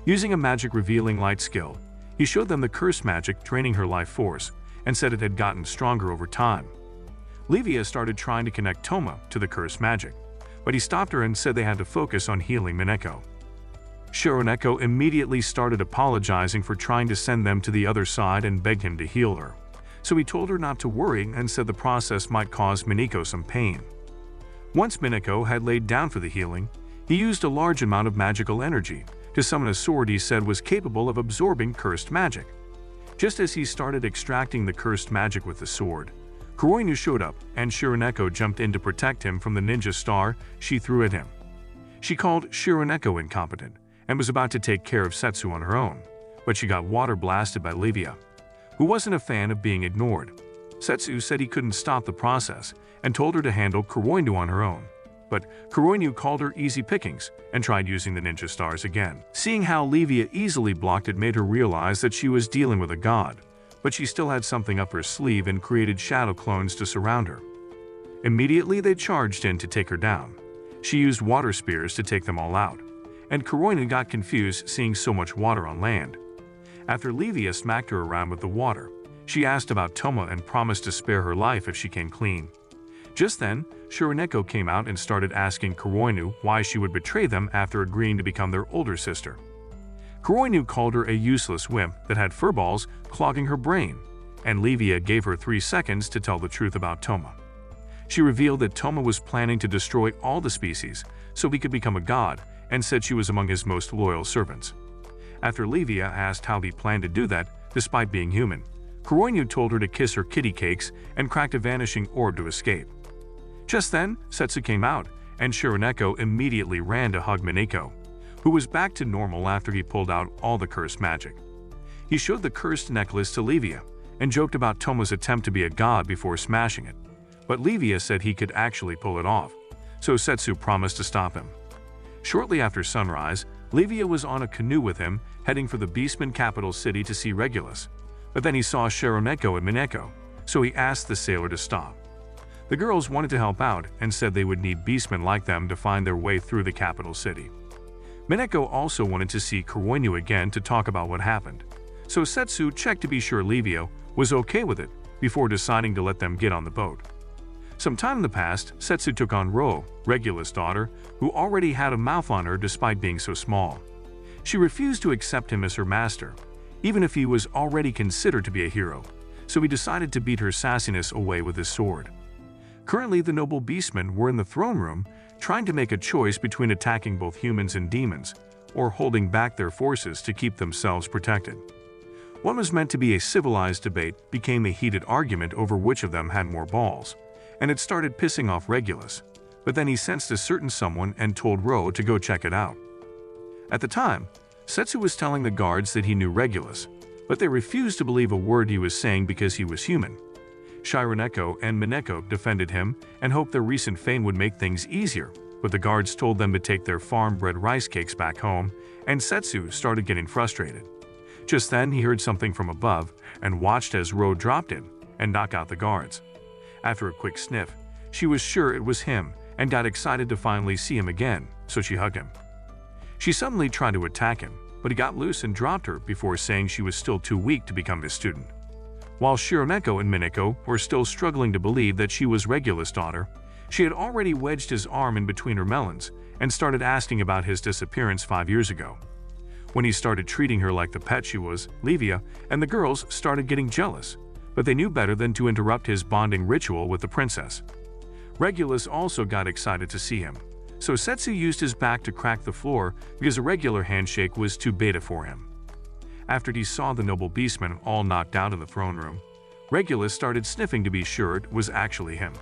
A: Using a magic revealing light skill, he showed them the curse magic draining her life force and said it had gotten stronger over time. Livia started trying to connect Toma to the curse magic, but he stopped her and said they had to focus on healing Minako. Shironeko immediately started apologizing for trying to send them to the other side and begged him to heal her, so he told her not to worry and said the process might cause Minako some pain. Once Minako had laid down for the healing, he used a large amount of magical energy to summon a sword he said was capable of absorbing cursed magic. Just as he started extracting the cursed magic with the sword, Kuroinu showed up, and Shironeko jumped in to protect him from the ninja star she threw at him. She called Shironeko incompetent and was about to take care of Setsu on her own, but she got water blasted by Livia, who wasn't a fan of being ignored. Setsu said he couldn't stop the process and told her to handle Kuroinu on her own. But Kuroinu called her easy pickings and tried using the ninja stars again. Seeing how Livia easily blocked it made her realize that she was dealing with a god, but she still had something up her sleeve and created shadow clones to surround her. Immediately they charged in to take her down. She used water spears to take them all out, and Kuroinu got confused seeing so much water on land. After Livia smacked her around with the water, she asked about Toma and promised to spare her life if she came clean. Just then, Shironeko came out and started asking Kuroinu why she would betray them after agreeing to become their older sister. Kuroinu called her a useless wimp that had furballs clogging her brain, and Livia gave her 3 seconds to tell the truth about Toma. She revealed that Toma was planning to destroy all the species so he could become a god, and said she was among his most loyal servants. After Livia asked how he planned to do that, despite being human, Kuroinu told her to kiss her kitty cakes and cracked a vanishing orb to escape. Just then, Setsu came out, and Shironeko immediately ran to hug Mineko, who was back to normal after he pulled out all the cursed magic. He showed the cursed necklace to Livia and joked about Toma's attempt to be a god before smashing it, but Livia said he could actually pull it off, so Setsu promised to stop him. Shortly after sunrise, Livia was on a canoe with him, heading for the Beastman capital city to see Regulus, but then he saw Shironeko and Mineko, so he asked the sailor to stop. The girls wanted to help out and said they would need beastmen like them to find their way through the capital city. Mineko also wanted to see Kuroinu again to talk about what happened, so Setsu checked to be sure Livia was okay with it before deciding to let them get on the boat. Some time in the past, Setsu took on Ro, Regulus' daughter, who already had a mouth on her despite being so small. She refused to accept him as her master, even if he was already considered to be a hero, so he decided to beat her sassiness away with his sword. Currently, the noble beastmen were in the throne room, trying to make a choice between attacking both humans and demons, or holding back their forces to keep themselves protected. What was meant to be a civilized debate became a heated argument over which of them had more balls, and it started pissing off Regulus, but then he sensed a certain someone and told Ro to go check it out. At the time, Setsu was telling the guards that he knew Regulus, but they refused to believe a word he was saying because he was human. Shironeko and Mineko defended him and hoped their recent fame would make things easier, but the guards told them to take their farm-bred rice cakes back home, and Setsu started getting frustrated. Just then, he heard something from above and watched as Ro dropped in and knocked out the guards. After a quick sniff, she was sure it was him and got excited to finally see him again, so she hugged him. She suddenly tried to attack him, but he got loose and dropped her before saying she was still too weak to become his student. While Shironeko and Mineko were still struggling to believe that she was Regulus' daughter, she had already wedged his arm in between her melons and started asking about his disappearance 5 years ago. When he started treating her like the pet she was, Livia and the girls started getting jealous, but they knew better than to interrupt his bonding ritual with the princess. Regulus also got excited to see him, so Setsu used his back to crack the floor because a regular handshake was too beta for him. After he saw the noble beastmen all knocked out in the throne room, Regulus started sniffing to be sure it was actually him.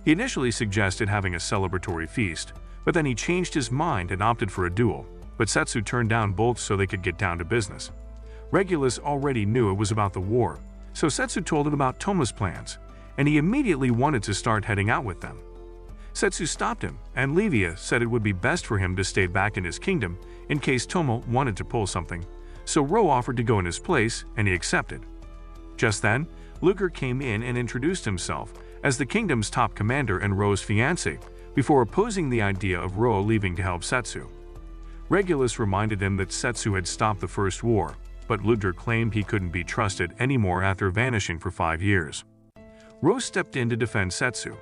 A: He initially suggested having a celebratory feast, but then he changed his mind and opted for a duel, but Setsu turned down both so they could get down to business. Regulus already knew it was about the war, so Setsu told him about Toma's plans, and he immediately wanted to start heading out with them. Setsu stopped him, and Livia said it would be best for him to stay back in his kingdom in case Toma wanted to pull something, so Ro offered to go in his place, and he accepted. Just then, Luger came in and introduced himself as the kingdom's top commander and Ro's fiancé, before opposing the idea of Ro leaving to help Setsu. Regulus reminded him that Setsu had stopped the First War, but Luger claimed he couldn't be trusted anymore after vanishing for 5 years. Ro stepped in to defend Setsu,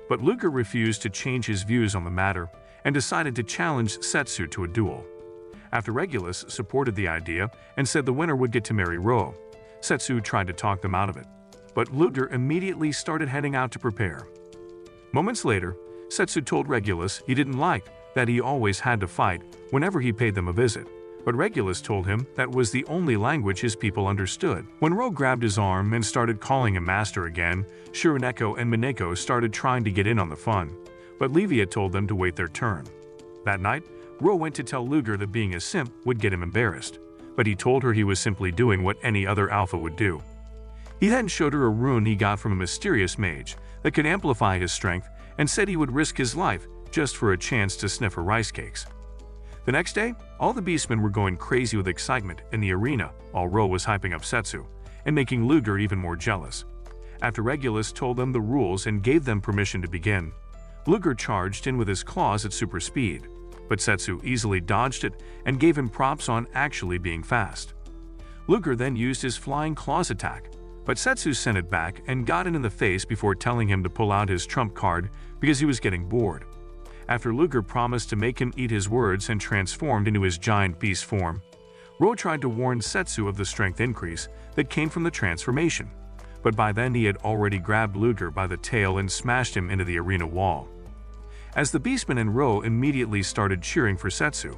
A: but Luger refused to change his views on the matter and decided to challenge Setsu to a duel. After Regulus supported the idea and said the winner would get to marry Ro, Setsu tried to talk them out of it, but Luger immediately started heading out to prepare. Moments later, Setsu told Regulus he didn't like that he always had to fight whenever he paid them a visit, but Regulus told him that was the only language his people understood. When Ro grabbed his arm and started calling him master again, Shironeko and Mineko started trying to get in on the fun, but Livia told them to wait their turn. That night, Ro went to tell Luger that being a simp would get him embarrassed, but he told her he was simply doing what any other alpha would do. He then showed her a rune he got from a mysterious mage that could amplify his strength and said he would risk his life just for a chance to sniff her rice cakes. The next day, all the beastmen were going crazy with excitement in the arena while Ro was hyping up Setsu and making Luger even more jealous. After Regulus told them the rules and gave them permission to begin, Luger charged in with his claws at super speed, but Setsu easily dodged it and gave him props on actually being fast. Luger then used his flying claws attack, but Setsu sent it back and got it in the face before telling him to pull out his trump card because he was getting bored. After Luger promised to make him eat his words and transformed into his giant beast form, Ro tried to warn Setsu of the strength increase that came from the transformation, but by then he had already grabbed Luger by the tail and smashed him into the arena wall. As the beastmen and Ro immediately started cheering for Setsu,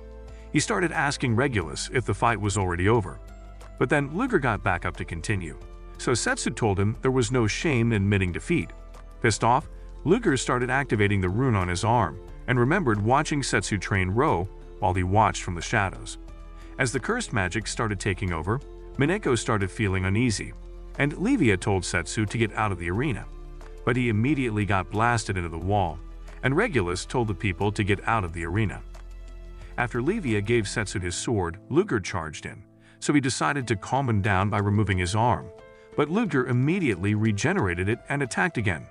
A: he started asking Regulus if the fight was already over, but then Luger got back up to continue, so Setsu told him there was no shame in admitting defeat. Pissed off, Luger started activating the rune on his arm and remembered watching Setsu train Ro while he watched from the shadows. As the cursed magic started taking over, Mineko started feeling uneasy, and Livia told Setsu to get out of the arena, but he immediately got blasted into the wall, and Regulus told the people to get out of the arena. After Livia gave Setsu his sword, Luger charged in, so he decided to calm him down by removing his arm, but Luger immediately regenerated it and attacked again.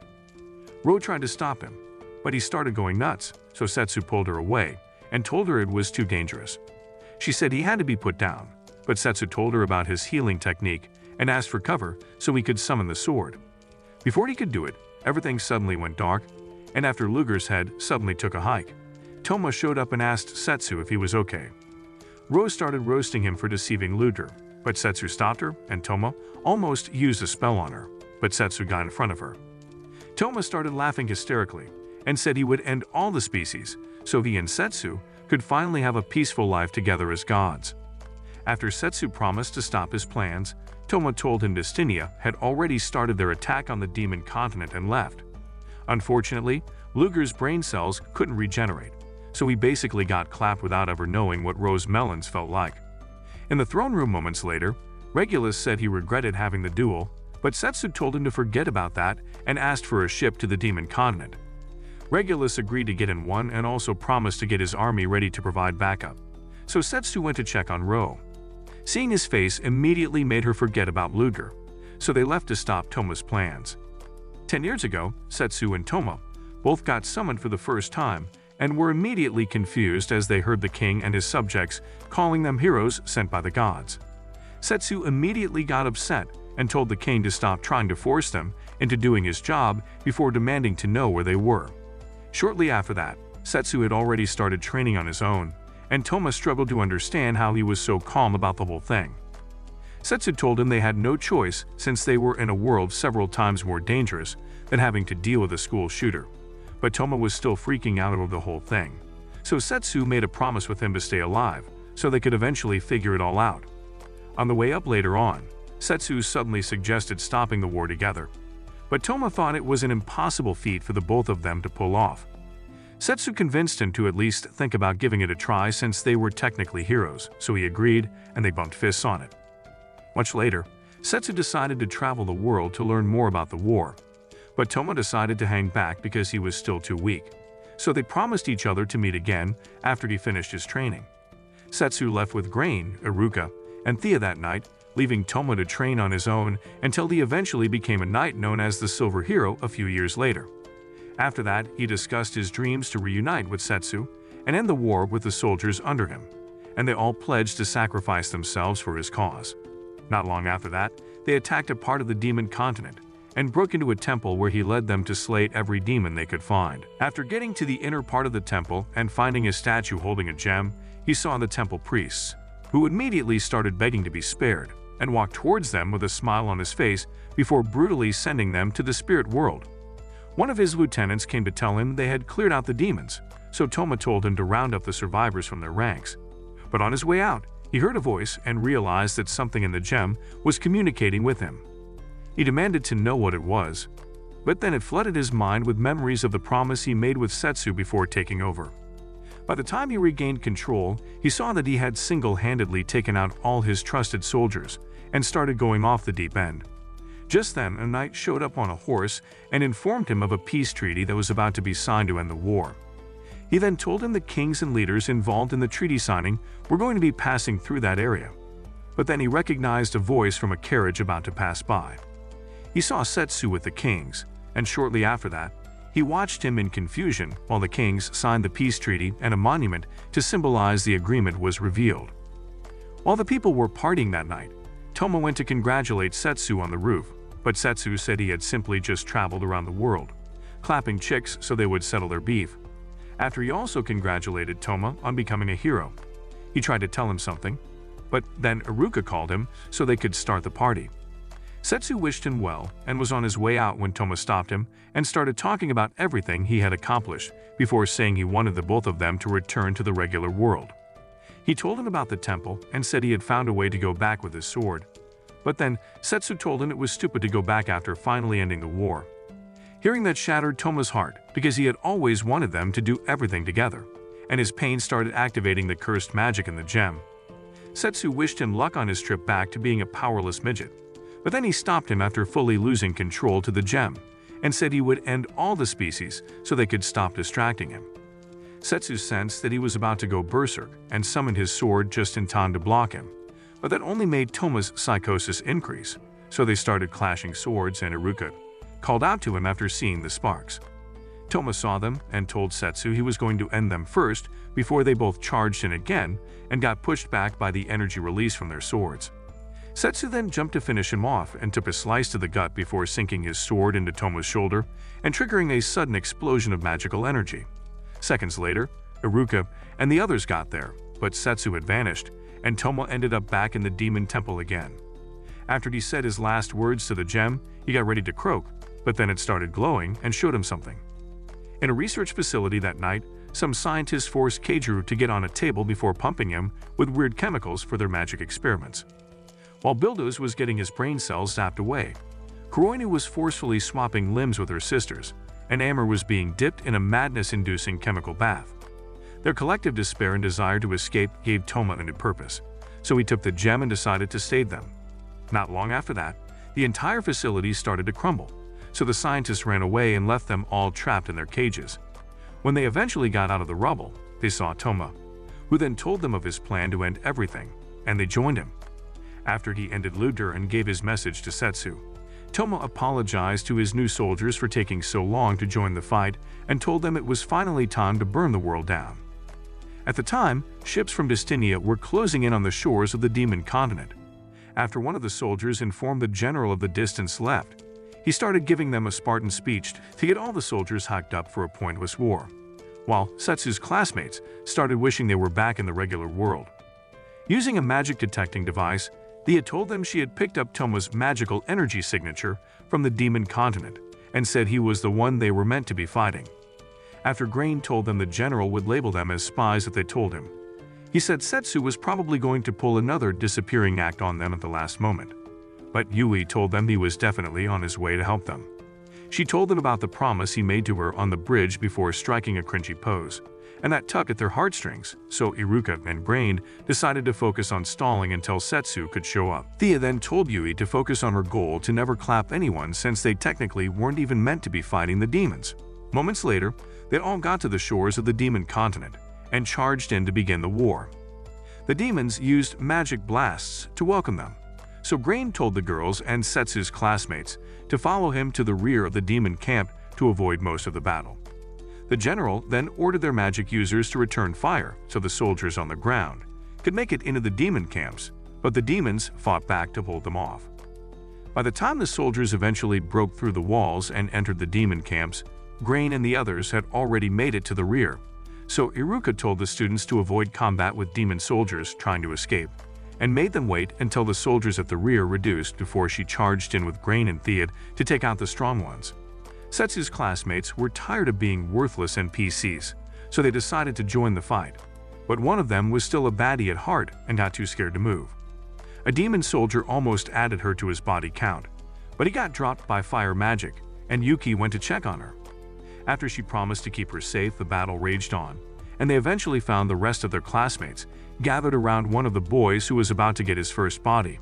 A: Ro tried to stop him, but he started going nuts, so Setsu pulled her away and told her it was too dangerous. She said he had to be put down, but Setsu told her about his healing technique and asked for cover so he could summon the sword. Before he could do it, everything suddenly went dark, and after Luger's head suddenly took a hike, Toma showed up and asked Setsu if he was okay. Ro started roasting him for deceiving Luger, but Setsu stopped her, and Toma almost used a spell on her, but Setsu got in front of her. Toma started laughing hysterically and said he would end all the species so he and Setsu could finally have a peaceful life together as gods. After Setsu promised to stop his plans, Toma told him Destinia had already started their attack on the demon continent and left. Unfortunately, Luger's brain cells couldn't regenerate, so he basically got clapped without ever knowing what Rose Melons felt like. In the throne room moments later, Regulus said he regretted having the duel, but Setsu told him to forget about that and asked for a ship to the demon continent. Regulus agreed to get in one and also promised to get his army ready to provide backup, so Setsu went to check on Ro. Seeing his face immediately made her forget about Luger, so they left to stop Toma's plans. 10 years ago, Setsu and Toma both got summoned for the first time and were immediately confused as they heard the king and his subjects calling them heroes sent by the gods. Setsu immediately got upset and told the king to stop trying to force them into doing his job before demanding to know where they were. Shortly after that, Setsu had already started training on his own, and Toma struggled to understand how he was so calm about the whole thing. Setsu told him they had no choice since they were in a world several times more dangerous than having to deal with a school shooter, but Toma was still freaking out over the whole thing, so Setsu made a promise with him to stay alive so they could eventually figure it all out. On the way up later on, Setsu suddenly suggested stopping the war together, but Toma thought it was an impossible feat for the both of them to pull off. Setsu convinced him to at least think about giving it a try since they were technically heroes, so he agreed and they bumped fists on it. Much later, Setsu decided to travel the world to learn more about the war, but Toma decided to hang back because he was still too weak, so they promised each other to meet again after he finished his training. Setsu left with Grain, Iruka, and Thea that night, leaving Toma to train on his own until he eventually became a knight known as the Silver Hero a few years later. After that, he discussed his dreams to reunite with Setsu and end the war with the soldiers under him, and they all pledged to sacrifice themselves for his cause. Not long after that, they attacked a part of the demon continent and broke into a temple where he led them to slay every demon they could find. After getting to the inner part of the temple and finding a statue holding a gem, he saw the temple priests, who immediately started begging to be spared, and walked towards them with a smile on his face before brutally sending them to the spirit world. One of his lieutenants came to tell him they had cleared out the demons, so Toma told him to round up the survivors from their ranks. But on his way out, He heard a voice and realized that something in the gem was communicating with him. He demanded to know what it was, but then it flooded his mind with memories of the promise he made with Setsu before taking over. By the time he regained control, he saw that he had single-handedly taken out all his trusted soldiers and started going off the deep end. Just then, a knight showed up on a horse and informed him of a peace treaty that was about to be signed to end the war. He then told him the kings and leaders involved in the treaty signing were going to be passing through that area. But then he recognized a voice from a carriage about to pass by. He saw Setsu with the kings, and shortly after that, he watched him in confusion while the kings signed the peace treaty and a monument to symbolize the agreement was revealed. While the people were partying that night, Toma went to congratulate Setsu on the roof, but Setsu said he had simply just traveled around the world, clapping chicks so they would settle their beef. After he also congratulated Toma on becoming a hero. He tried to tell him something, but then Iruka called him so they could start the party. Setsu wished him well and was on his way out when Toma stopped him and started talking about everything he had accomplished before saying he wanted the both of them to return to the regular world. He told him about the temple and said he had found a way to go back with his sword. But then Setsu told him it was stupid to go back after finally ending the war. Hearing that shattered Toma's heart because he had always wanted them to do everything together, and his pain started activating the cursed magic in the gem. Setsu wished him luck on his trip back to being a powerless midget. But then he stopped him after fully losing control to the gem and said he would end all the species so they could stop distracting him. Setsu sensed that he was about to go berserk and summoned his sword just in time to block him, but that only made Toma's psychosis increase, so they started clashing swords and Iruka called out to him after seeing the sparks. Toma saw them and told Setsu he was going to end them first before they both charged in again and got pushed back by the energy release from their swords. Setsu then jumped to finish him off and took a slice to the gut before sinking his sword into Toma's shoulder and triggering a sudden explosion of magical energy. Seconds later, Iruka and the others got there, but Setsu had vanished, and Toma ended up back in the demon temple again. After he said his last words to the gem, he got ready to croak, but then it started glowing and showed him something. In a research facility that night, some scientists forced Keijuru to get on a table before pumping him with weird chemicals for their magic experiments. While Builduz was getting his brain cells zapped away, Kuroinu was forcefully swapping limbs with her sisters, and Amber was being dipped in a madness-inducing chemical bath. Their collective despair and desire to escape gave Toma a new purpose, so he took the gem and decided to save them. Not long after that, the entire facility started to crumble, so the scientists ran away and left them all trapped in their cages. When they eventually got out of the rubble, they saw Toma, who then told them of his plan to end everything, and they joined him. After he ended Luder and gave his message to Setsu, Toma apologized to his new soldiers for taking so long to join the fight and told them it was finally time to burn the world down. At the time, ships from Distinia were closing in on the shores of the Demon Continent. After one of the soldiers informed the general of the distance left, he started giving them a Spartan speech to get all the soldiers hyped up for a pointless war, while Setsu's classmates started wishing they were back in the regular world. Using a magic detecting device, Thea told them she had picked up Toma's magical energy signature from the Demon Continent and said he was the one they were meant to be fighting. After Grain told them the general would label them as spies if they told him, he said Setsu was probably going to pull another disappearing act on them at the last moment. But Yui told them he was definitely on his way to help them. She told them about the promise he made to her on the bridge before striking a cringy pose, and that tugged at their heartstrings, so Iruka and Grain decided to focus on stalling until Setsu could show up. Thea then told Yui to focus on her goal to never clap anyone since they technically weren't even meant to be fighting the demons. Moments later, they all got to the shores of the Demon Continent and charged in to begin the war. The demons used magic blasts to welcome them, so Grain told the girls and Setsu's classmates to follow him to the rear of the demon camp to avoid most of the battle. The general then ordered their magic users to return fire so the soldiers on the ground could make it into the demon camps, but the demons fought back to hold them off. By the time the soldiers eventually broke through the walls and entered the demon camps, Grain and the others had already made it to the rear, so Iruka told the students to avoid combat with demon soldiers trying to escape, and made them wait until the soldiers at the rear reduced before she charged in with Grain and Theod to take out the strong ones. Setsu's classmates were tired of being worthless NPCs, so they decided to join the fight. but one of them was still a baddie at heart and got too scared to move. A demon soldier almost added her to his body count, but he got dropped by fire magic, and Yuki went to check on her. After she promised to keep her safe, the battle raged on, and they eventually found the rest of their classmates gathered around one of the boys who was about to get his first body.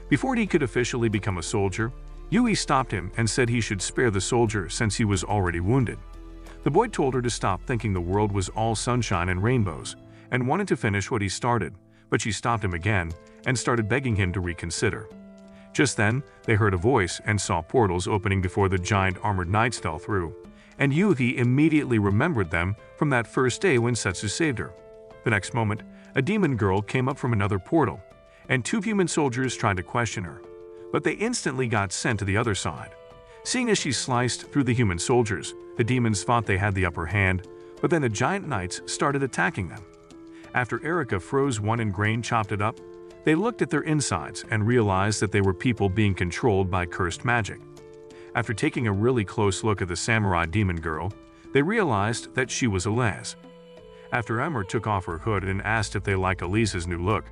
A: Before he could officially become a soldier, Yui stopped him and said he should spare the soldier since he was already wounded. The boy told her to stop thinking the world was all sunshine and rainbows, and wanted to finish what he started, but she stopped him again and started begging him to reconsider. Just then, they heard a voice and saw portals opening before the giant armored knights fell through, and Yui immediately remembered them from that first day when Setsu saved her. The next moment, a demon girl came up from another portal, and two human soldiers tried to question her, but they instantly got sent to the other side. Seeing as she sliced through the human soldiers, the demons thought they had the upper hand, but then the giant knights started attacking them. After Erika froze one and Grain chopped it up, they looked at their insides and realized that they were people being controlled by cursed magic. After taking a really close look at the samurai demon girl, they realized that she was Elise. After Emmer took off her hood and asked if they liked Elise's new look,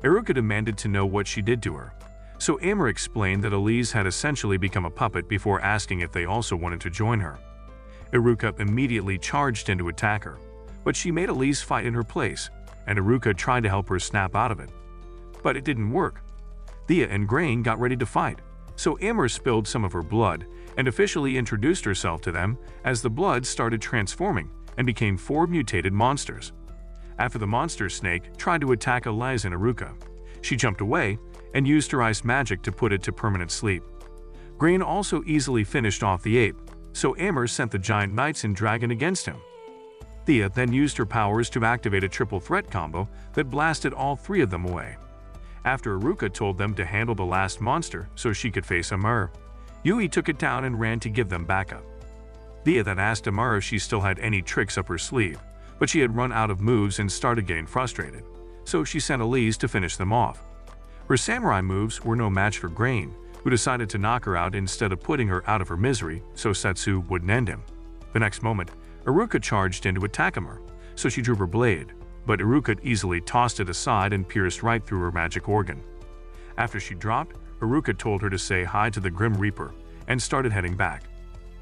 A: Iruka demanded to know what she did to her. So Emmer explained that Elise had essentially become a puppet before asking if they also wanted to join her. Iruka immediately charged in to attack her, but she made Elise fight in her place, and Iruka tried to help her snap out of it. But it didn't work. Thea and Grain got ready to fight, so Emmer spilled some of her blood and officially introduced herself to them as the blood started transforming and became 4 mutated monsters. After the monster snake tried to attack Elise and Iruka, she jumped away and used her ice magic to put it to permanent sleep. Grain also easily finished off the ape, so Emmer sent the giant knights and dragon against him. Thea then used her powers to activate a triple threat combo that blasted all 3 of them away. After Iruka told them to handle the last monster so she could face Amur, Yui took it down and ran to give them backup. Thea then asked Amur if she still had any tricks up her sleeve, but she had run out of moves and started getting frustrated, so she sent Elise to finish them off. Her samurai moves were no match for Grain, who decided to knock her out instead of putting her out of her misery so Setsu wouldn't end him. The next moment, Iruka charged in to attack Amur, so she drew her blade, but Iruka easily tossed it aside and pierced right through her magic organ. After she dropped, Iruka told her to say hi to the Grim Reaper and started heading back.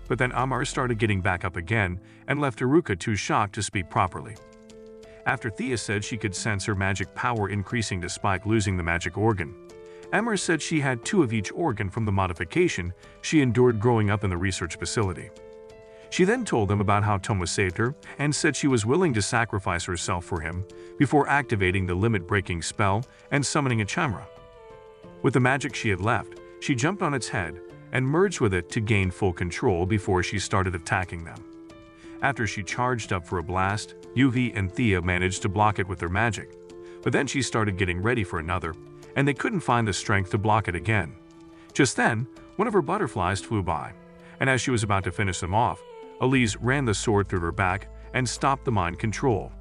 A: But then Amur started getting back up again and left Iruka too shocked to speak properly. After Thea said she could sense her magic power increasing despite losing the magic organ, Emmer said she had 2 of each organ from the modification she endured growing up in the research facility. She then told them about how Toma saved her and said she was willing to sacrifice herself for him before activating the limit-breaking spell and summoning a Chamra. With the magic she had left, she jumped on its head and merged with it to gain full control before she started attacking them. After she charged up for a blast, Yui and Thea managed to block it with their magic, but then she started getting ready for another, and they couldn't find the strength to block it again. Just then, one of her butterflies flew by, and as she was about to finish them off, Elise ran the sword through her back and stopped the mind control.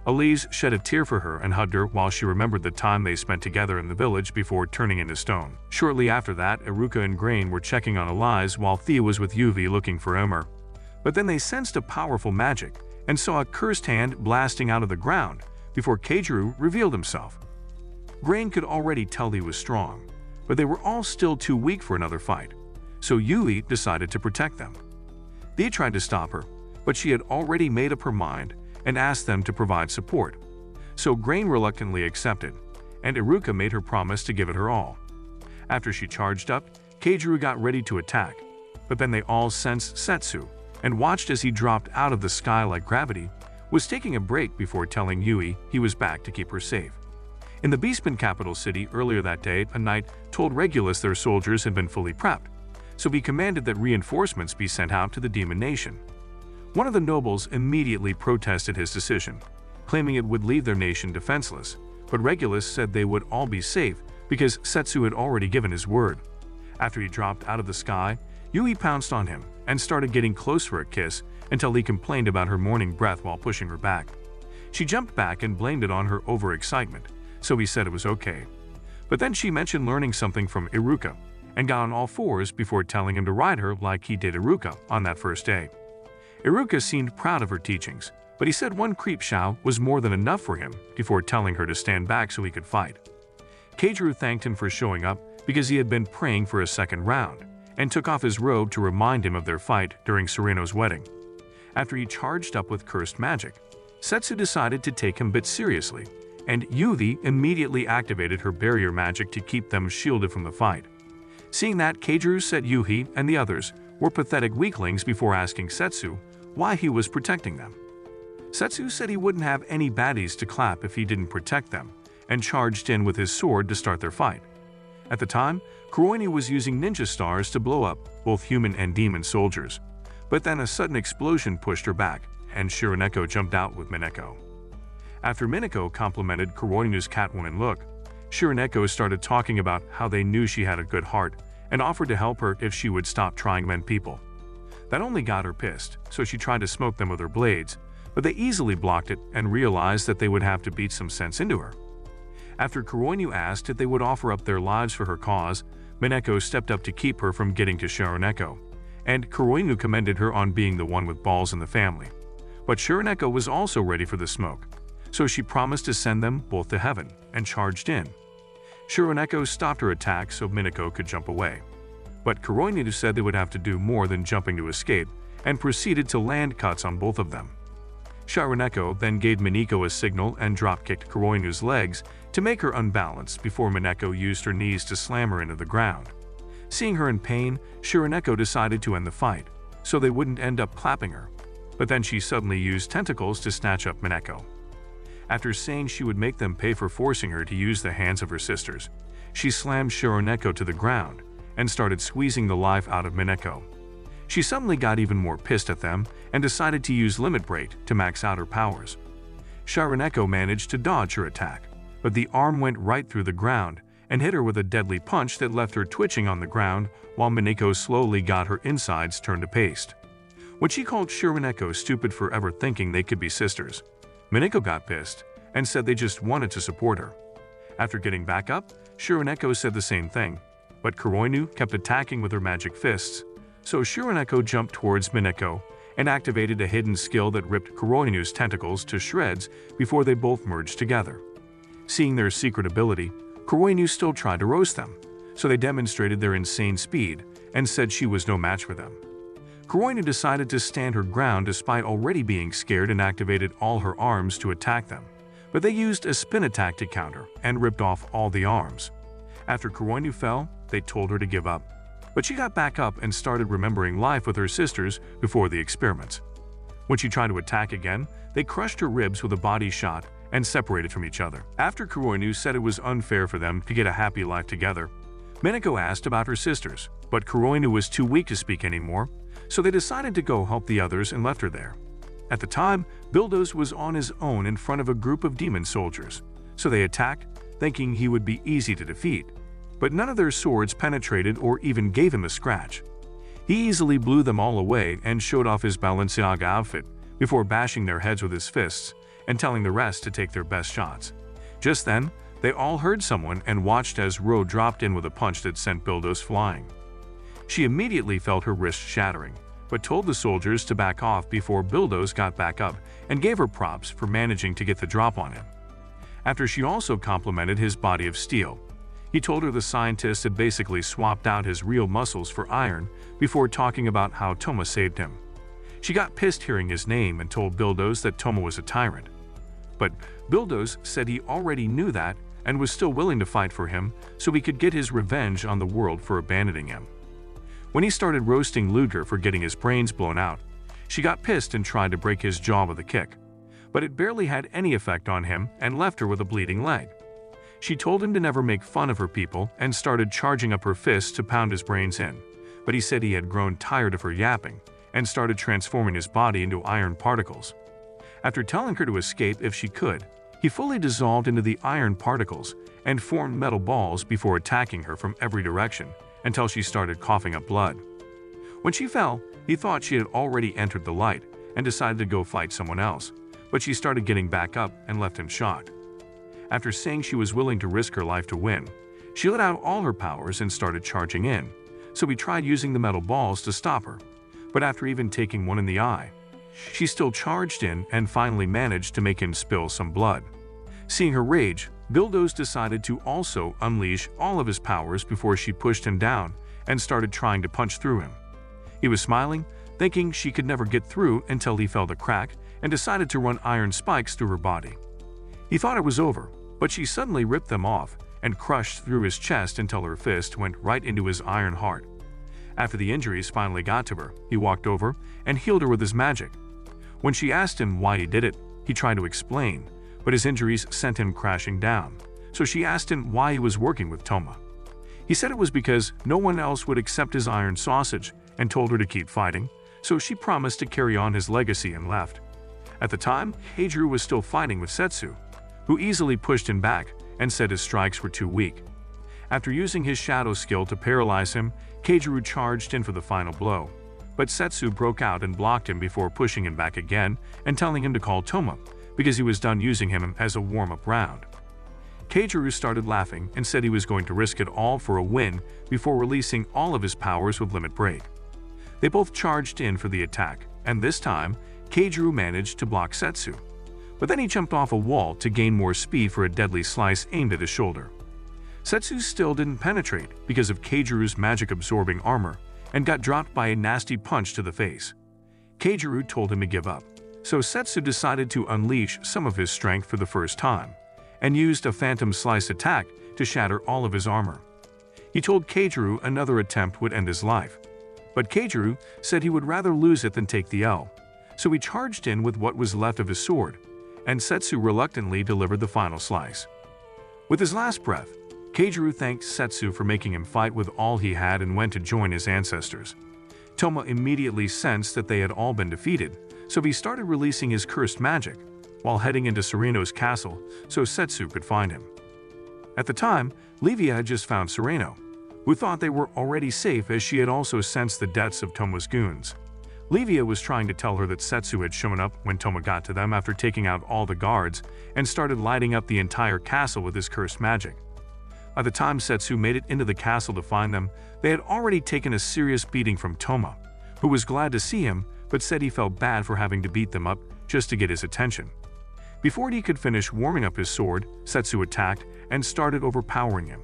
A: Elise shed a tear for her and hugged her while she remembered the time they spent together in the village before turning into stone. Shortly after that, Iruka and Grain were checking on Elise while Thea was with Yui looking for Emmer. But then they sensed a powerful magic and saw a cursed hand blasting out of the ground before Keijiro revealed himself. Grain could already tell he was strong, but they were all still too weak for another fight, so Yui decided to protect them. Thea tried to stop her, but she had already made up her mind and asked them to provide support, so Grain reluctantly accepted, and Iruka made her promise to give it her all. After she charged up, Keijiro got ready to attack, but then they all sensed Setsu and watched as he dropped out of the sky like gravity, was taking a break before telling Yui he was back to keep her safe. In the Beastman capital city earlier that day, a knight told Regulus their soldiers had been fully prepped, so he commanded that reinforcements be sent out to the demon nation. One of the nobles immediately protested his decision, claiming it would leave their nation defenseless, but Regulus said they would all be safe because Setsu had already given his word. After he dropped out of the sky, Yui pounced on him and started getting close for a kiss until he complained about her morning breath while pushing her back. She jumped back and blamed it on her overexcitement, so he said it was okay. But then she mentioned learning something from Iruka and got on all fours before telling him to ride her like he did Iruka on that first day. Iruka seemed proud of her teachings, but he said one creep shout was more than enough for him before telling her to stand back so he could fight. Keijiro thanked him for showing up because he had been praying for a second round, and took off his robe to remind him of their fight during Sereno's wedding. After he charged up with cursed magic, Setsu decided to take him a bit seriously, and Yuvi immediately activated her barrier magic to keep them shielded from the fight. Seeing that, Keijiro said Yuhi and the others were pathetic weaklings before asking Setsu why he was protecting them. Setsu said he wouldn't have any baddies to clap if he didn't protect them, and charged in with his sword to start their fight. At the time, Kuroini was using ninja stars to blow up both human and demon soldiers, but then a sudden explosion pushed her back, and Shironeko jumped out with Mineko. After Mineko complimented Kuroinu's Catwoman look, Shironeko started talking about how they knew she had a good heart and offered to help her if she would stop trying to mend people. That only got her pissed, so she tried to smoke them with her blades, but they easily blocked it and realized that they would have to beat some sense into her. After Kuroinu asked if they would offer up their lives for her cause, Mineko stepped up to keep her from getting to Shironeko, and Kuroinu commended her on being the one with balls in the family. But Shironeko was also ready for the smoke, so she promised to send them both to heaven, and charged in. Shironeko stopped her attack so Mineko could jump away, but Kuroinu said they would have to do more than jumping to escape, and proceeded to land cuts on both of them. Shironeko then gave Mineko a signal and drop-kicked Kuroinu's legs to make her unbalanced before Mineko used her knees to slam her into the ground. Seeing her in pain, Shironeko decided to end the fight, so they wouldn't end up clapping her. But then she suddenly used tentacles to snatch up Mineko. After saying she would make them pay for forcing her to use the hands of her sisters, she slammed Shironeko to the ground and started squeezing the life out of Mineko. She suddenly got even more pissed at them and decided to use Limit Break to max out her powers. Shironeko managed to dodge her attack, but the arm went right through the ground and hit her with a deadly punch that left her twitching on the ground while Mineko slowly got her insides turned to paste. When she called Shironeko stupid for ever thinking they could be sisters, Mineko got pissed and said they just wanted to support her. After getting back up, Shironeko said the same thing, but Kuroinu kept attacking with her magic fists, so Shironeko jumped towards Mineko and activated a hidden skill that ripped Kuroinu's tentacles to shreds before they both merged together. Seeing their secret ability, Kuroinu still tried to roast them, so they demonstrated their insane speed and said she was no match for them. Kuroinu decided to stand her ground despite already being scared and activated all her arms to attack them, but they used a spin attack to counter and ripped off all the arms. After Kuroinu fell, they told her to give up, but she got back up and started remembering life with her sisters before the experiments. When she tried to attack again, they crushed her ribs with a body shot and separated from each other. After Kuroinu said it was unfair for them to get a happy life together, Mineko asked about her sisters, but Kuroinu was too weak to speak anymore, so they decided to go help the others and left her there. At the time, Bildos was on his own in front of a group of demon soldiers, so they attacked, thinking he would be easy to defeat. But none of their swords penetrated or even gave him a scratch. He easily blew them all away and showed off his Balenciaga outfit before bashing their heads with his fists and telling the rest to take their best shots. Just then, they all heard someone and watched as Ro dropped in with a punch that sent Bildos flying. She immediately felt her wrist shattering, but told the soldiers to back off before Bildos got back up and gave her props for managing to get the drop on him. After she also complimented his body of steel, he told her the scientist had basically swapped out his real muscles for iron before talking about how Toma saved him. She got pissed hearing his name and told Bildos that Toma was a tyrant. But Bildos said he already knew that and was still willing to fight for him so he could get his revenge on the world for abandoning him. When he started roasting Ludger for getting his brains blown out, she got pissed and tried to break his jaw with a kick, but it barely had any effect on him and left her with a bleeding leg. She told him to never make fun of her people and started charging up her fists to pound his brains in, but he said he had grown tired of her yapping and started transforming his body into iron particles. After telling her to escape if she could, he fully dissolved into the iron particles and formed metal balls before attacking her from every direction until she started coughing up blood. When she fell, he thought she had already entered the light and decided to go fight someone else, but she started getting back up and left him shocked. After saying she was willing to risk her life to win, she let out all her powers and started charging in, so he tried using the metal balls to stop her, but after even taking one in the eye, she still charged in and finally managed to make him spill some blood. Seeing her rage, Bulldoze decided to also unleash all of his powers before she pushed him down and started trying to punch through him. He was smiling, thinking she could never get through until he felt a crack and decided to run iron spikes through her body. He thought it was over, but she suddenly ripped them off and crushed through his chest until her fist went right into his iron heart. After the injuries finally got to her, he walked over and healed her with his magic. When she asked him why he did it, he tried to explain, but his injuries sent him crashing down, so she asked him why he was working with Toma. He said it was because no one else would accept his iron sausage and told her to keep fighting, so she promised to carry on his legacy and left. At the time, Keijuru was still fighting with Setsu, who easily pushed him back and said his strikes were too weak. After using his shadow skill to paralyze him, Keijuru charged in for the final blow, but Setsu broke out and blocked him before pushing him back again and telling him to call Toma because he was done using him as a warm-up round. Keijuru started laughing and said he was going to risk it all for a win before releasing all of his powers with Limit Break. They both charged in for the attack, and this time, Keijuru managed to block Setsu. But then he jumped off a wall to gain more speed for a deadly slice aimed at his shoulder. Setsu still didn't penetrate because of Keijuru's magic-absorbing armor and got dropped by a nasty punch to the face. Keijuru told him to give up, so Setsu decided to unleash some of his strength for the first time and used a phantom slice attack to shatter all of his armor. He told Keijuru another attempt would end his life, but Keijuru said he would rather lose it than take the L, so he charged in with what was left of his sword, and Setsu reluctantly delivered the final slice. With his last breath, Keijuru thanked Setsu for making him fight with all he had and went to join his ancestors. Toma immediately sensed that they had all been defeated, so he started releasing his cursed magic while heading into Sereno's castle so Setsu could find him. At the time, Livia had just found Sereno, who thought they were already safe as she had also sensed the deaths of Toma's goons. Livia was trying to tell her that Setsu had shown up when Toma got to them after taking out all the guards and started lighting up the entire castle with his cursed magic. By the time Setsu made it into the castle to find them, they had already taken a serious beating from Toma, who was glad to see him but said he felt bad for having to beat them up just to get his attention. Before he could finish warming up his sword, Setsu attacked and started overpowering him,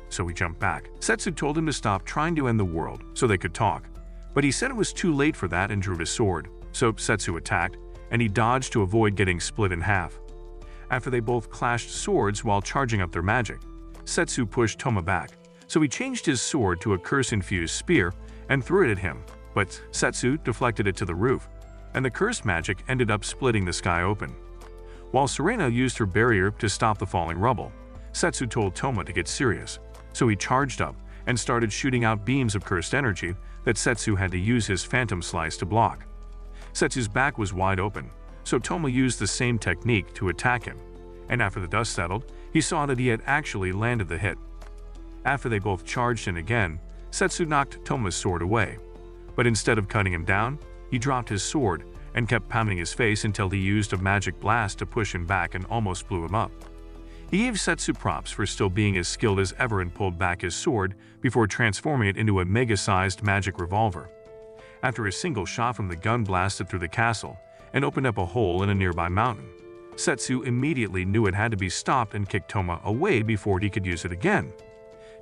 A: so he jumped back. Setsu told him to stop trying to end the world so they could talk, but he said it was too late for that and drew his sword, so Setsu attacked, and he dodged to avoid getting split in half. After they both clashed swords while charging up their magic, Setsu pushed Toma back, so he changed his sword to a curse-infused spear and threw it at him, but Setsu deflected it to the roof, and the cursed magic ended up splitting the sky open. While Serena used her barrier to stop the falling rubble, Setsu told Toma to get serious, so he charged up and started shooting out beams of cursed energy that Setsu had to use his phantom slice to block. Setsu's back was wide open, so Toma used the same technique to attack him, and after the dust settled, he saw that he had actually landed the hit. After they both charged in again, Setsu knocked Toma's sword away, but instead of cutting him down, he dropped his sword and kept pounding his face until he used a magic blast to push him back and almost blew him up. He gave Setsu props for still being as skilled as ever and pulled back his sword before transforming it into a mega-sized magic revolver. After a single shot from the gun blasted through the castle and opened up a hole in a nearby mountain, Setsu immediately knew it had to be stopped and kicked Toma away before he could use it again.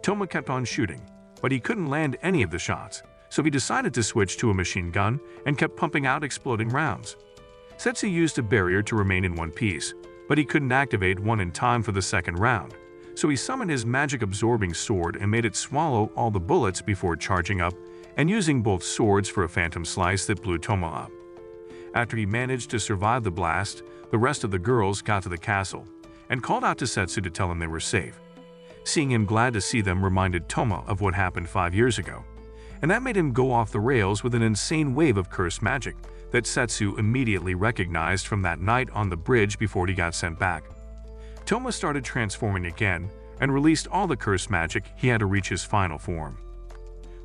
A: Toma kept on shooting, but he couldn't land any of the shots, so he decided to switch to a machine gun and kept pumping out exploding rounds. Setsu used a barrier to remain in one piece, but he couldn't activate one in time for the second round, so he summoned his magic-absorbing sword and made it swallow all the bullets before charging up and using both swords for a phantom slice that blew Toma up. After he managed to survive the blast, the rest of the girls got to the castle and called out to Setsu to tell him they were safe. Seeing him glad to see them reminded Toma of what happened 5 years ago, and that made him go off the rails with an insane wave of cursed magic that Setsu immediately recognized from that night on the bridge before he got sent back. Toma started transforming again and released all the cursed magic he had to reach his final form.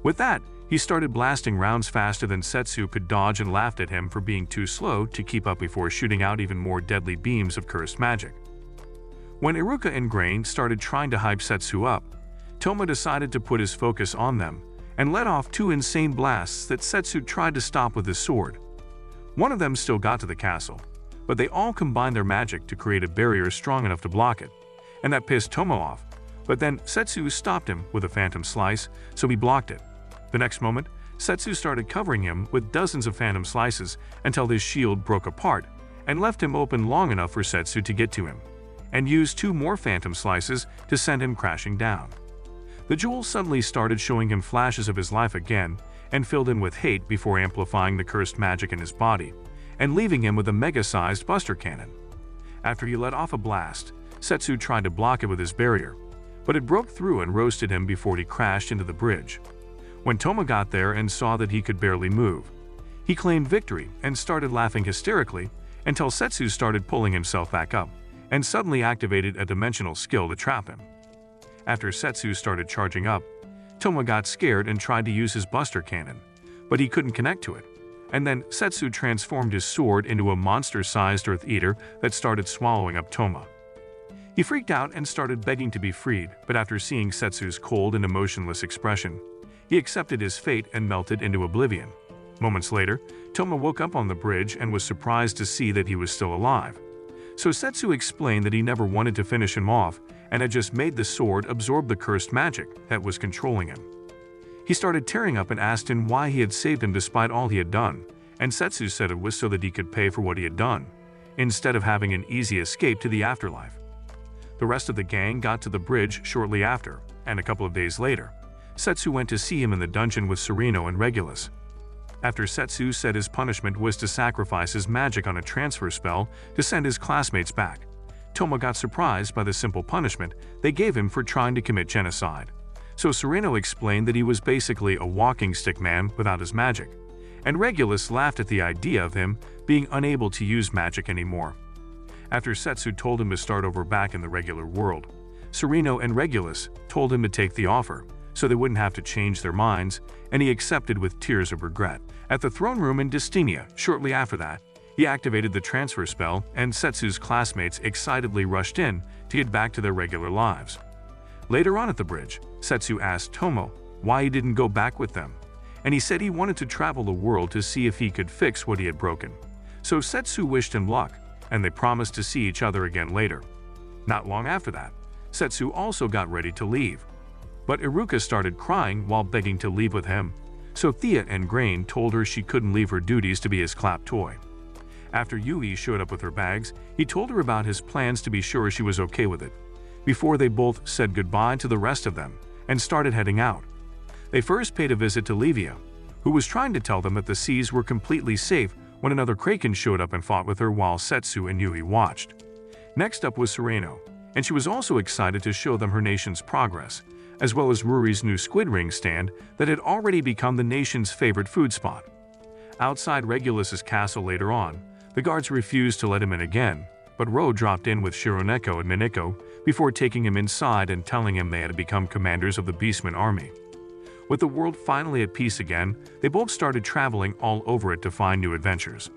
A: With that, he started blasting rounds faster than Setsu could dodge and laughed at him for being too slow to keep up before shooting out even more deadly beams of cursed magic. When Iruka and Grain started trying to hype Setsu up, Toma decided to put his focus on them and let off 2 insane blasts that Setsu tried to stop with his sword. One of them still got to the castle, but they all combined their magic to create a barrier strong enough to block it, and that pissed Tomo off. But then Setsu stopped him with a phantom slice, so he blocked it. The next moment, Setsu started covering him with dozens of phantom slices until his shield broke apart and left him open long enough for Setsu to get to him, and used 2 more phantom slices to send him crashing down. The jewel suddenly started showing him flashes of his life again and filled him with hate before amplifying the cursed magic in his body and leaving him with a mega-sized buster cannon. After he let off a blast, Setsu tried to block it with his barrier, but it broke through and roasted him before he crashed into the bridge. When Toma got there and saw that he could barely move, he claimed victory and started laughing hysterically until Setsu started pulling himself back up and suddenly activated a dimensional skill to trap him. After Setsu started charging up, Toma got scared and tried to use his buster cannon, but he couldn't connect to it, and then Setsu transformed his sword into a monster-sized Earth Eater that started swallowing up Toma. He freaked out and started begging to be freed, but after seeing Setsu's cold and emotionless expression, he accepted his fate and melted into oblivion. Moments later, Toma woke up on the bridge and was surprised to see that he was still alive. So Setsu explained that he never wanted to finish him off and had just made the sword absorb the cursed magic that was controlling him. He started tearing up and asked him why he had saved him despite all he had done, and Setsu said it was so that he could pay for what he had done, instead of having an easy escape to the afterlife. The rest of the gang got to the bridge shortly after, and a couple of days later, Setsu went to see him in the dungeon with Sereno and Regulus. After Setsu said his punishment was to sacrifice his magic on a transfer spell to send his classmates back, Toma got surprised by the simple punishment they gave him for trying to commit genocide. So Sereno explained that he was basically a walking stick man without his magic, and Regulus laughed at the idea of him being unable to use magic anymore. After Setsu told him to start over back in the regular world, Sereno and Regulus told him to take the offer, so they wouldn't have to change their minds, and he accepted with tears of regret. At the throne room in Destinia, shortly after that, he activated the transfer spell, and Setsu's classmates excitedly rushed in to get back to their regular lives. Later on at the bridge, Setsu asked Tomo why he didn't go back with them, and he said he wanted to travel the world to see if he could fix what he had broken. So Setsu wished him luck, and they promised to see each other again later. Not long after that, Setsu also got ready to leave. But Iruka started crying while begging to leave with him, so Thea and Grain told her she couldn't leave her duties to be his clap toy. After Yui showed up with her bags, he told her about his plans to be sure she was okay with it, before they both said goodbye to the rest of them and started heading out. They first paid a visit to Livia, who was trying to tell them that the seas were completely safe when another Kraken showed up and fought with her while Setsu and Yui watched. Next up was Sereno, and she was also excited to show them her nation's progress, as well as Ruri's new squid ring stand that had already become the nation's favorite food spot. Outside Regulus's castle later on, the guards refused to let him in again, but Ro dropped in with Shironeko and Mineko before taking him inside and telling him they had become commanders of the Beastman army. With the world finally at peace again, they both started traveling all over it to find new adventures.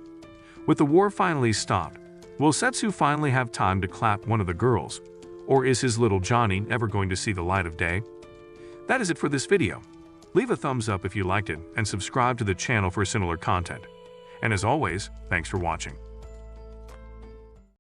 A: With the war finally stopped, will Setsu finally have time to clap one of the girls? Or is his little Johnny ever going to see the light of day? That is it for this video. Leave a thumbs up if you liked it and subscribe to the channel for similar content. And as always, thanks for watching.